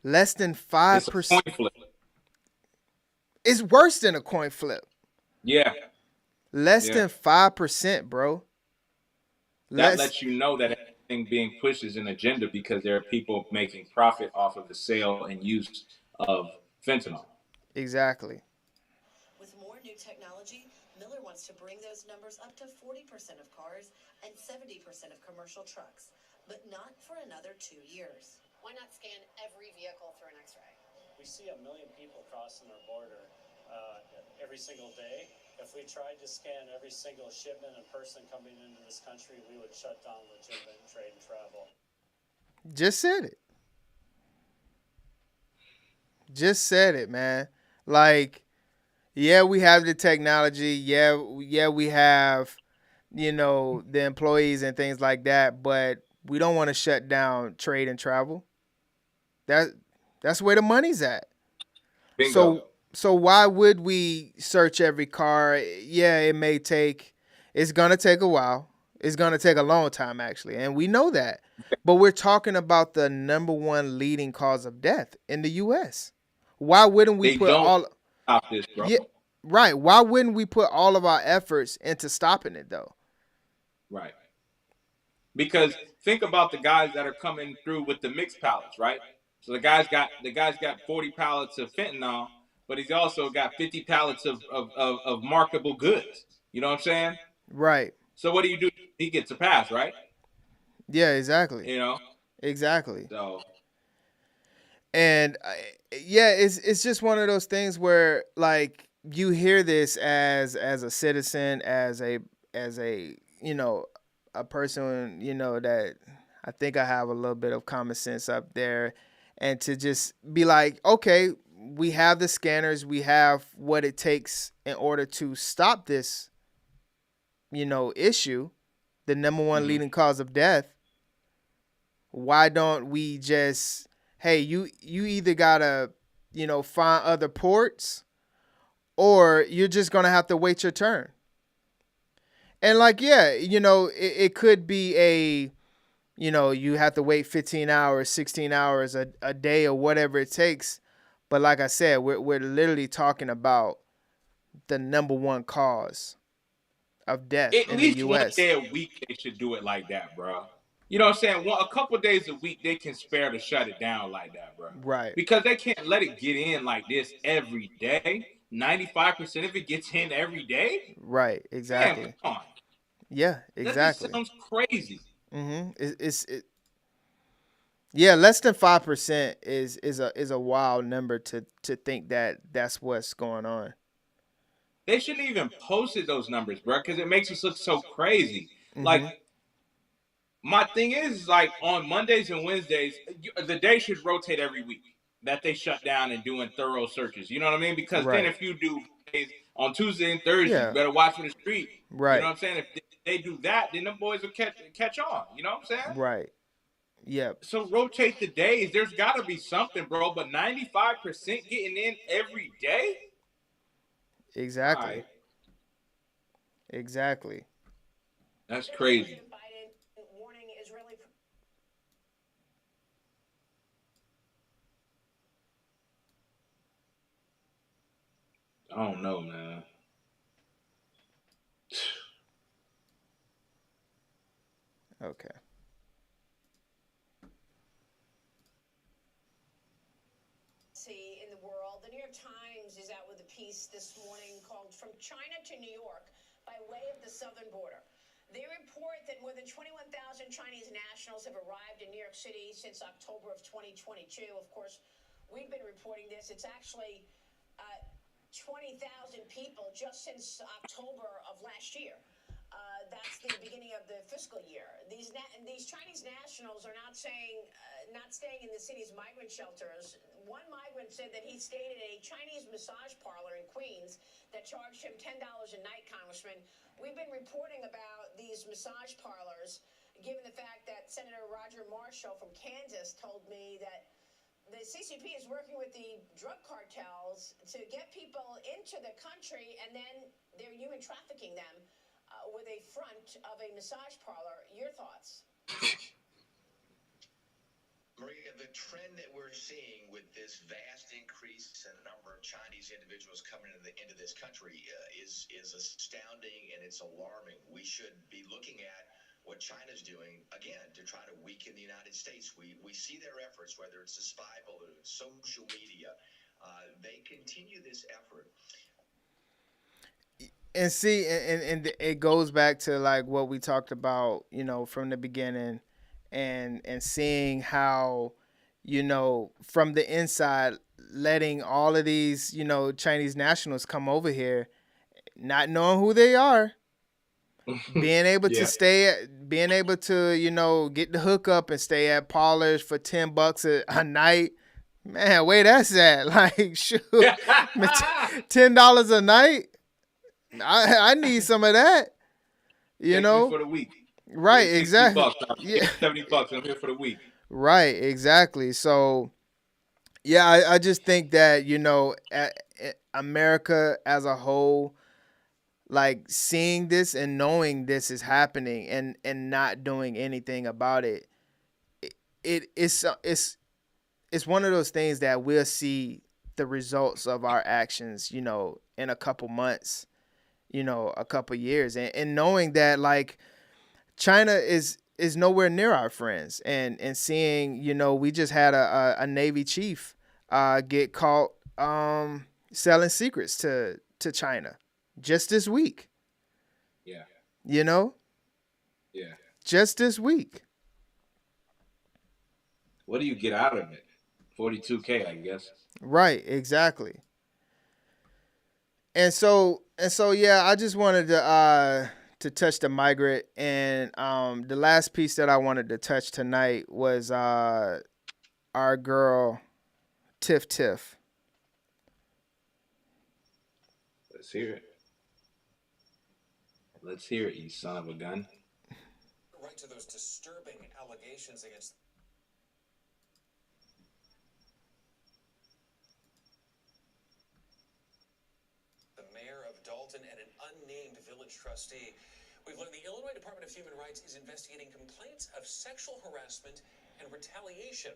Less than It's a 5%. coin flip. It's worse than a coin flip. Yeah. Less Yeah. than 5%, bro. That lets you know that everything being pushed is an agenda because there are people making profit off of the sale and use of fentanyl. Exactly. With more new technology, Miller wants to bring those numbers up to 40% of cars and 70% of commercial trucks, but not for another 2 years. Why not scan every vehicle through an x-ray? We see 1 million people crossing our border every single day. If we tried to scan every single shipment and person coming into this country, we would shut down legitimate trade and travel. Just said it. Just said it, man. Like, yeah, we have the technology. Yeah, we have, the employees and things like that, but we don't want to shut down trade and travel. That's where the money's at. Bingo. So why would we search every car? Yeah, it's gonna take a while. It's gonna take a long time actually, and we know that. But we're talking about the number one leading cause of death in the U.S. Why wouldn't we They put don't all? stop this, bro. Yeah, right. Why wouldn't we put all of our efforts into stopping it though? Right. Because think about the guys that are coming through with the mixed pallets, right? So the guy's got 40 pallets of fentanyl, but he's also got 50 pallets of marketable goods. You know what I'm saying? Right. So what do? He gets a pass, right? Yeah, exactly. You know? Exactly. So And yeah, it's just one of those things where like you hear this as a citizen, as a a person that I think I have a little bit of common sense up there, and to just be like, okay, we have the scanners, we have what it takes in order to stop this issue, the number one leading cause of death. Why don't we just, hey, you either gotta find other ports, or you're just gonna have to wait your turn. And like, yeah, it could be you have to wait 15 hours, 16 hours a day, or whatever it takes. But like I said, we're literally talking about the number one cause of death at in the least one U.S. day a week they should do it like that, bro. You know what I'm saying? A couple days a week they can spare to shut it down like that, bro. Right. Because they can't let it get in like this every day. 95% if it gets in every day. Right. Exactly. Man, come on. Yeah. Exactly. That just sounds crazy. Yeah, less than 5% is a wild number to think that that's what's going on. They shouldn't even posted those numbers, bro, because it makes us look so crazy. Like, my thing is, like, on Mondays and Wednesdays, the day should rotate every week. that they shut down and doing thorough searches. You know what I mean? Because then Right. if you do on Tuesday and Thursday, you Yeah. better watch for the street. You know Right. what I'm saying? If they do that, then them boys will catch on. You know what I'm saying? Right. Yep. So rotate the days. There's got to be something, bro. But 95% getting in every day? All Exactly. right. Exactly. That's crazy. Biden warning Israeli. I don't know, man. Okay. In the world, the New York Times is out with a piece this morning called "From China to New York by Way of the Southern Border." They report that more than 21,000 Chinese nationals have arrived in New York City since October of 2022. Of course, we've been reporting this. It's actually 20,000 people just since October of last year. That's the beginning of the fiscal year. These Chinese nationals are not staying in the city's migrant shelters. One migrant said that he stayed at a Chinese massage parlor in Queens that charged him $10 a night, Congressman. We've been reporting about these massage parlors, given the fact that Senator Roger Marshall from Kansas told me that the CCP is working with the drug cartels to get people into the country, and then they're human trafficking them with a front of a massage parlor. Your thoughts? Maria, the trend that we're seeing with this vast increase in the number of Chinese individuals coming into this country is astounding, and it's alarming. We should be looking at what China's doing, again, to try to weaken the United States. We see their efforts, whether it's the spy balloon, social media. They continue this effort. And see, and it goes back to like what we talked about, from the beginning, and seeing how, from the inside, letting all of these, Chinese nationals come over here, not knowing who they are, being able to being able to, get the hookup and stay at parlors for $10 a night. Man, where that's at? Like, shoot, $10 a night. I need some of that. Text me for the week. Right, exactly. $60. Yeah. $70. I'm here for the week. Right, exactly. So, yeah, I just think that, America as a whole, like seeing this and knowing this is happening and not doing anything about it, it's one of those things that we'll see the results of our actions, in a couple months, a couple years, and knowing that like China is nowhere near our friends, and seeing, we just had a Navy chief get caught selling secrets to China just this week. Yeah. Yeah. Just this week. What do you get out of it? $42K, I guess. Right, exactly. And so yeah, I just wanted to touch the migrant, and the last piece that I wanted to touch tonight was our girl Tiff. Let's hear it. Let's hear it, you son of a gun. Right to those disturbing allegations against the mayor of Dalton and an unnamed village trustee. We've learned the Illinois Department of Human Rights is investigating complaints of sexual harassment and retaliation.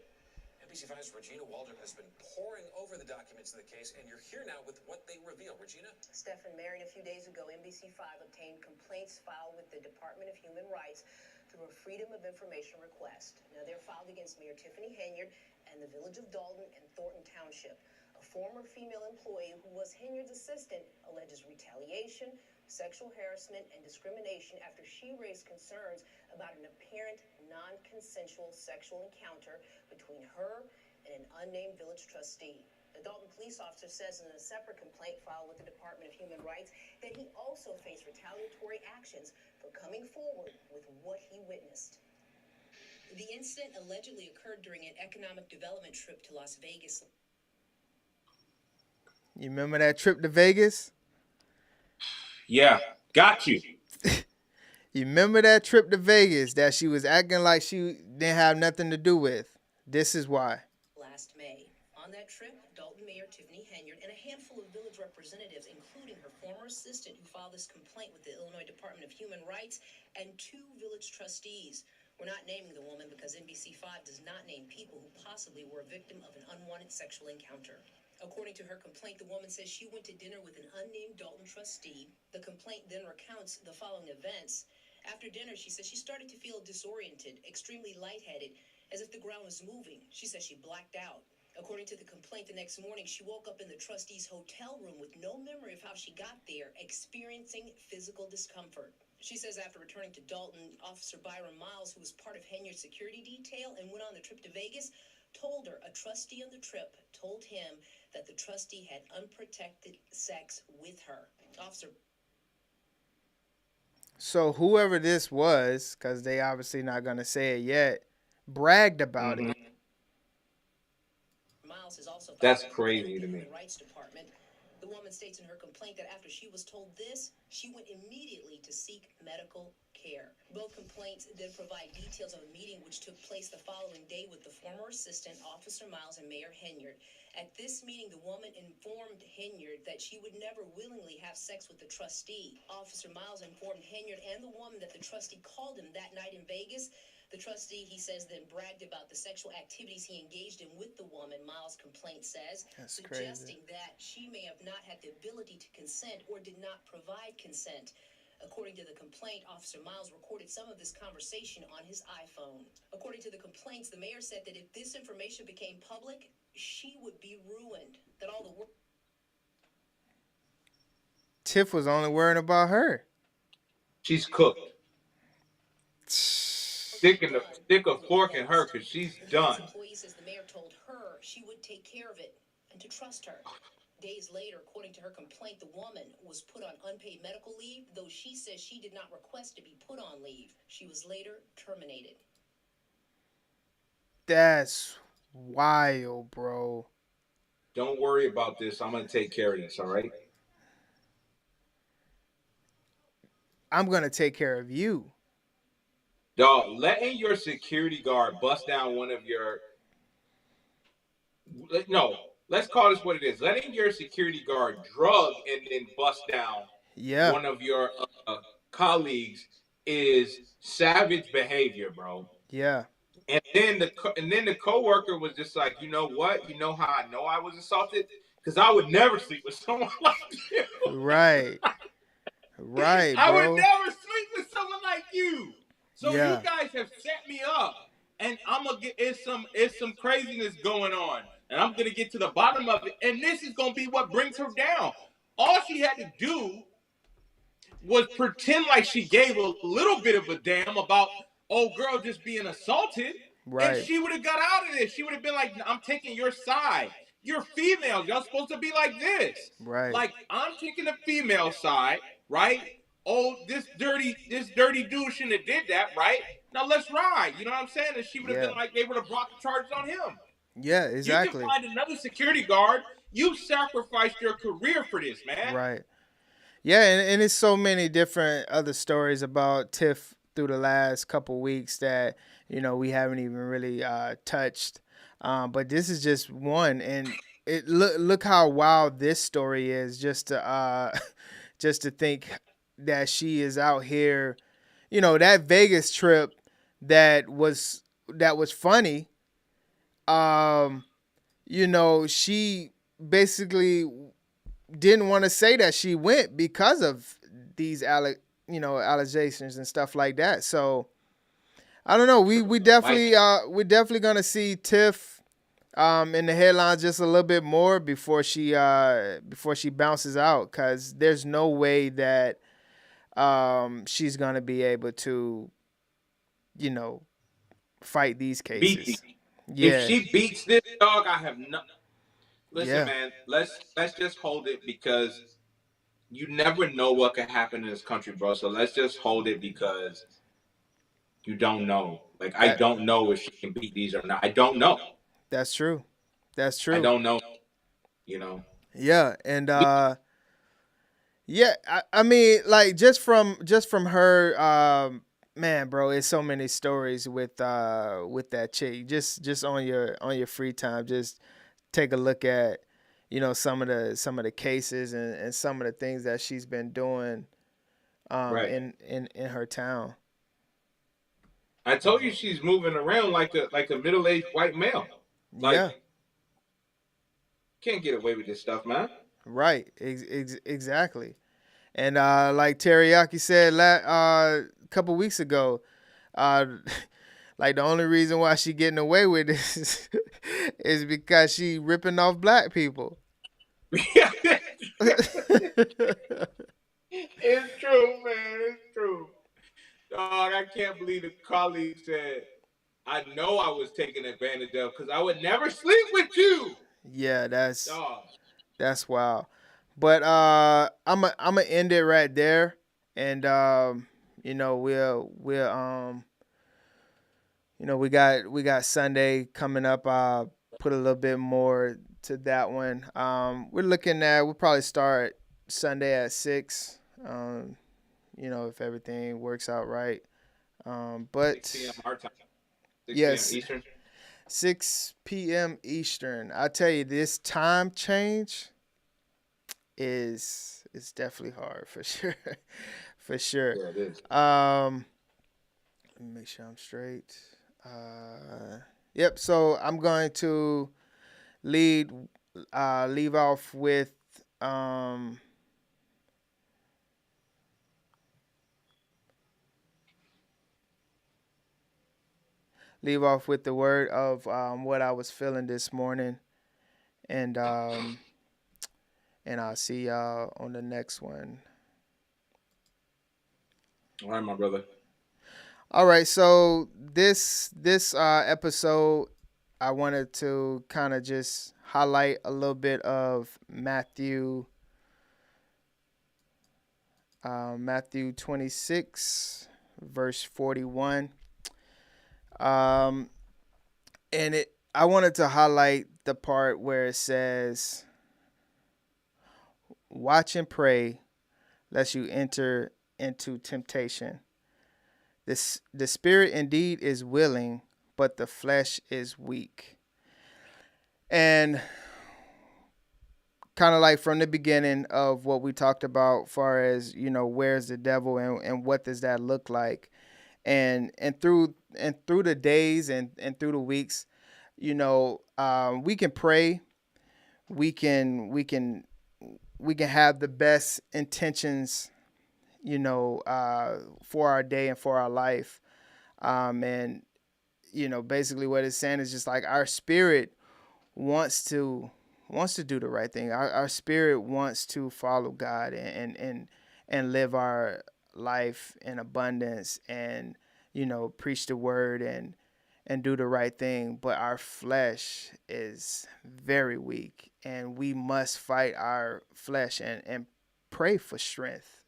NBC5's Regina Waldrop has been poring over the documents in the case, and you're here now with what they reveal. Regina? Stephen Marion, a few days ago, NBC5 obtained complaints filed with the Department of Human Rights through a Freedom of Information request. Now, they're filed against Mayor Tiffany Henyard and the Village of Dalton and Thornton Township. A former female employee who was Henyard's assistant alleges retaliation, sexual harassment, and discrimination after she raised concerns about an apparent non-consensual sexual encounter between her and an unnamed village trustee. The Dalton police officer says in a separate complaint filed with the Department of Human Rights that he also faced retaliatory actions for coming forward with what he witnessed. The incident allegedly occurred during an economic development trip to Las Vegas. You remember that trip to Vegas? Yeah, got you. You remember that trip to Vegas that she was acting like she didn't have nothing to do with? This is why. Last May. On that trip, Dalton Mayor Tiffany Henyard and a handful of village representatives, including her former assistant who filed this complaint with the Illinois Department of Human Rights, and 2 village trustees. We're not naming the woman because NBC5 does not name people who possibly were a victim of an unwanted sexual encounter. According to her complaint, the woman says she went to dinner with an unnamed Dalton trustee. The complaint then recounts the following events. After dinner, she says she started to feel disoriented, extremely lightheaded, as if the ground was moving. She says she blacked out. According to the complaint, the next morning, she woke up in the trustee's hotel room with no memory of how she got there, experiencing physical discomfort. She says after returning to Dalton, Officer Byron Miles, who was part of Henyard's security detail and went on the trip to Vegas, told her a trustee on the trip told him that the trustee had unprotected sex with her. Officer So whoever this was, because they obviously not gonna say it yet, bragged about it. Miles has also That's filed a crazy complaint to with the me. Human Rights Department. The woman states in her complaint that after she was told this, she went immediately to seek medical care. Both complaints then provide details of a meeting which took place the following day with the former assistant, Officer Miles, and Mayor Henyard. At this meeting, the woman informed Henyard that she would never willingly have sex with the trustee. Officer Miles informed Henyard and the woman that the trustee called him that night in Vegas. The trustee, he says, then bragged about the sexual activities he engaged in with the woman, Miles' complaint says, That's suggesting crazy. that she may have not had the ability to consent or did not provide consent. According to the complaint, Officer Miles recorded some of this conversation on his iPhone. According to the complaints, the mayor said that if this information became public, she would be ruined. That all the work. Tiff was only worrying about her. She's cooked. Stick a fork in her because she's done. Employee says the mayor told her she would take care of it and to trust her. Days later, according to her complaint, the woman was put on unpaid medical leave, though she says she did not request to be put on leave. She was later terminated. That's wild, bro. Don't worry about this. I'm gonna take care of this. All right. I'm gonna take care of you. Dog, letting your security guard bust down one of your no, let's call this what it is. Letting your security guard drug and then bust down Yeah. one of your colleagues is savage behavior, bro. Yeah. And then the coworker was just like, you know what? You know how I know I was assaulted? Because I would never sleep with someone like you. Right. Right, I would bro. never sleep with someone like you. So you Yeah. guys have set me up, and I'm gonna get it's some craziness going on, and I'm gonna get to the bottom of it. And this is gonna be what brings her down. All she had to do was pretend like she gave a little bit of a damn about old girl just being assaulted, and Right. she would have got out of this. She would have been like, I'm taking your side. You're females. Y'all supposed to be like this. Right. Like, I'm taking the female side, right? Oh, this dirty dude shouldn't have did that, right? Now let's ride. You know what I'm saying? And she would have Yeah. been like, they would have brought the charges on him. Yeah, You can exactly. find another security guard. You sacrificed your career for this, man. Right. Yeah, and it's so many different other stories about Tiff through the last couple weeks that we haven't even really touched. But this is just one, and it look how wild this story is. Just to just to think that she is out here, that Vegas trip that was funny. She basically didn't want to say that she went because of these allegations and stuff like that. So I don't know. We definitely we're definitely gonna see Tiff in the headlines just a little bit more before she bounces out, because there's no way that she's gonna be able to fight these cases. Beat Yeah. If she beats this dog, I have no. Listen, Yeah. man. Let's just hold it, because you never know what could happen in this country, bro. So let's just hold it, because you don't know. Like, I don't know if she can beat these or not. I don't know. That's true. That's true. I don't know. You know. Yeah, and yeah, I mean, like just from her, man, bro, it's so many stories with that chick. Just on your free time, just take a look at, some of the cases and some of the things that she's been doing Right. in her town. I told you she's moving around like a middle-aged white male. Yeah, Like, can't get away with this stuff, man. right. Exactly. And like Teriyaki said a couple weeks ago, uh, like the only reason why she getting away with this is because she ripping off black people. It's true, man. It's true. Dog, I can't believe the colleague said, I know I was taken advantage of because I would never sleep with you. Yeah, Dog. that's wild. But I'm gonna end it right there, and we got Sunday coming up. Put a little bit more to that one. We'll probably start Sunday at 6. If everything works out right. 6 p.m. our time. 6 p.m. Yes, Eastern. 6 p.m. Eastern. I tell you, this time change is definitely hard for sure, for sure. Yeah, it is. Let me make sure I'm straight. Yep. So I'm going to lead leave off with um leave off with the word of what I was feeling this morning, and I'll see y'all on the next one. All right, my brother. All right, so this episode, I wanted to kind of just highlight a little bit of Matthew 26, verse 41. Um, and I wanted to highlight the part where it says, "Watch and pray, lest you enter into temptation. The spirit indeed is willing, but the flesh is weak." And kind of like from the beginning of what we talked about, far as where's the devil and what does that look like, and through the days and through the weeks, we can pray, we can have the best intentions, for our day and for our life, and basically what it's saying is just like our spirit wants to do the right thing. Our spirit wants to follow God and live our life in abundance, and preach the word and do the right thing. But our flesh is very weak, and we must fight our flesh and pray for strength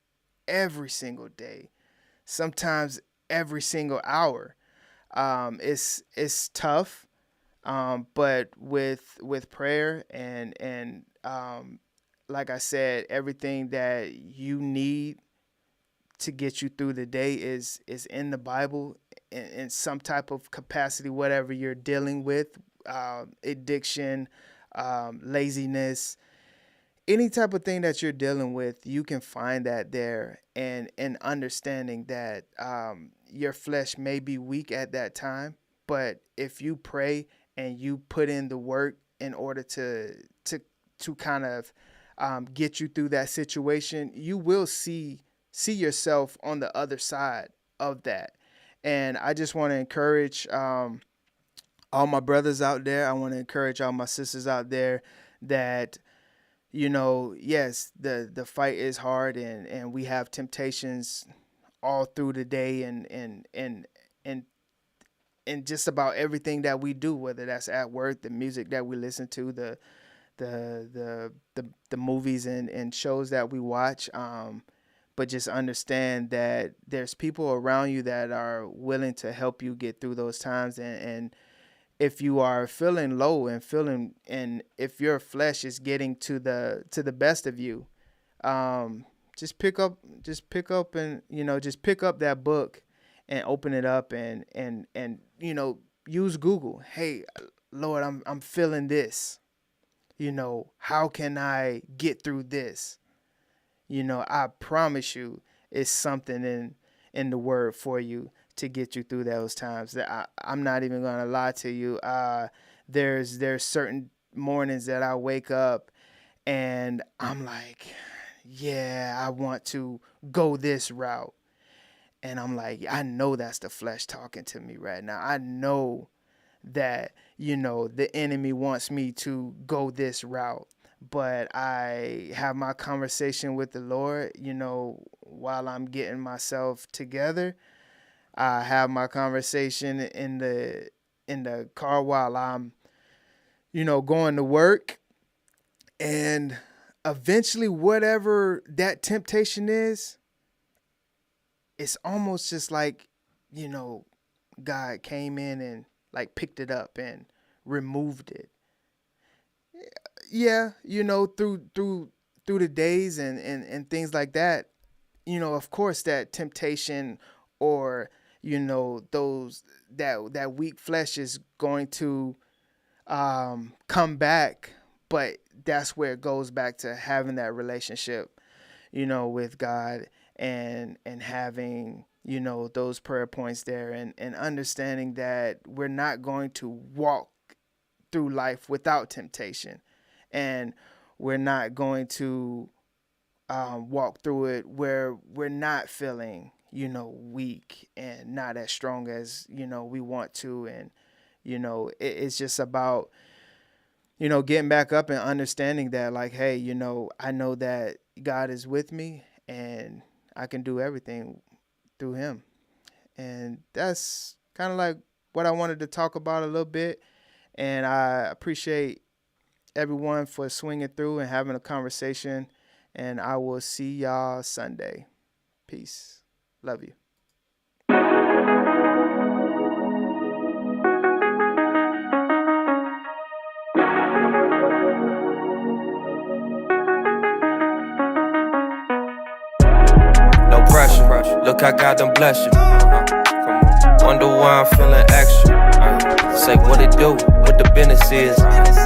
every single day, sometimes every single hour. It's tough, but with prayer and like I said, everything that you need to get you through the day is in the Bible in some type of capacity, whatever you're dealing with, addiction, laziness, any type of thing that you're dealing with, you can find that there, and understanding that your flesh may be weak at that time, but if you pray and you put in the work in order to kind of get you through that situation, you will see yourself on the other side of that. And I just want to encourage all my brothers out there. I want to encourage all my sisters out there that yes, the fight is hard, and we have temptations all through the day, and just about everything that we do, whether that's at work, the music that we listen to, the movies and shows that we watch. But just understand that there's people around you that are willing to help you get through those times, if you are feeling low and if your flesh is getting to the best of you, just pick up and, just pick up that book and open it up and use Google. Hey, Lord, I'm feeling this. How can I get through this? I promise you it's something in the word for you to get you through those times. That I'm not even gonna lie to you. There's certain mornings that I wake up and I'm like, yeah, I want to go this route. And I'm like, I know that's the flesh talking to me right now. I know that, the enemy wants me to go this route. But I have my conversation with the Lord, while I'm getting myself together. I have my conversation in the car while I'm, going to work. And eventually, whatever that temptation is, it's almost just like, God came in and like picked it up and removed it. Yeah, through the days and things like that, of course that temptation or, those that weak flesh is going to come back, but that's where it goes back to having that relationship, with God and having, those prayer points there and understanding that we're not going to walk through life without temptation. And we're not going to walk through it where we're not feeling, weak and not as strong as, we want to. And, it's just about, getting back up and understanding that, like, hey, I know that God is with me and I can do everything through him. And that's kind of like what I wanted to talk about a little bit. And I appreciate everyone for swinging through and having a conversation. And I will see y'all Sunday. Peace. Love you. No pressure. Look, I got them bless you. Wonder why I'm feeling extra. Say what it do, what the business is.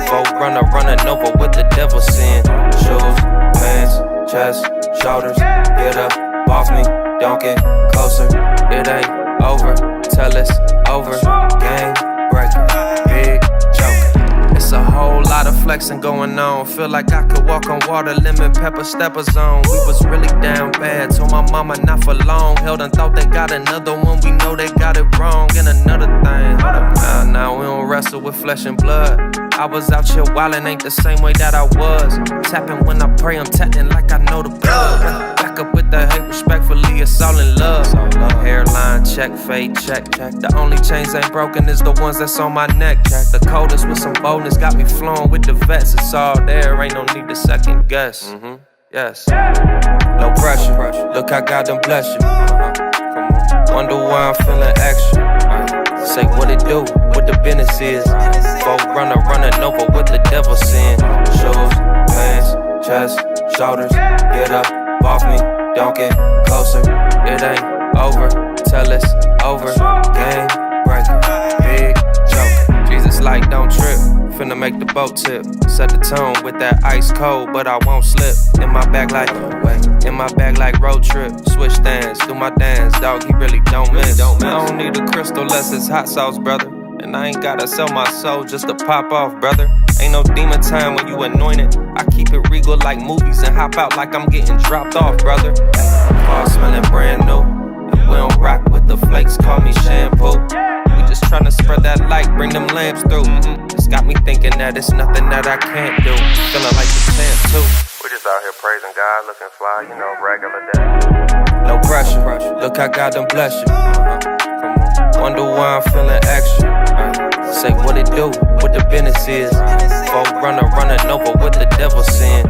Folk running over what the devil sin. Shoes, pants, chest, shoulders. Get up, off me, don't get closer. It ain't over, till it's over. Game breaker, big joker. It's a whole lot of flexing going on. Feel like I could walk on water, lemon pepper stepper zone. We was really down bad, told my mama not for long. Held and thought they got another one, we know they got it wrong. And another thing, hold up now we don't wrestle with flesh and blood. I was out here wildin', ain't the same way that I was. Tapping when I pray, I'm tapping like I know the blood. Back up with the hate, respectfully, it's all in love. Hairline check, fade check. The only chains ain't broken is the ones that's on my neck. The coldest with some boldness got me flowing with the vets. It's all there, ain't no need to second guess. Yes. No pressure. Look, I got them bless you. Wonder why I'm feeling extra. Say what it do, what the business is. Folk running over what the devil sin. Shoes, pants, chest, shoulders. Get up, off me, don't get closer. It ain't over, till it's over. Game breaker, big joker. Jesus like don't trip, finna make the boat tip. Set the tone with that ice cold, but I won't slip. In my bag like road trip. Switch stands, do my dance, dog, he really don't miss. I don't need a crystal less it's hot sauce, brother. And I ain't gotta sell my soul just to pop off, brother. Ain't no demon time when you anointed. I keep it regal like movies and hop out like I'm getting dropped off, brother. Car smelling brand new, and we don't rock with the flakes, call me shampoo. We just tryna spread that light, bring them lamps through. It's got me thinking that it's nothing that I can't do. Feeling like the champ too. We just out here praising God, looking fly, regular day. No pressure, look, I got them bless you. Wonder why I'm feeling extra. Say what it do, what the business is. Folk running over what the devil sin.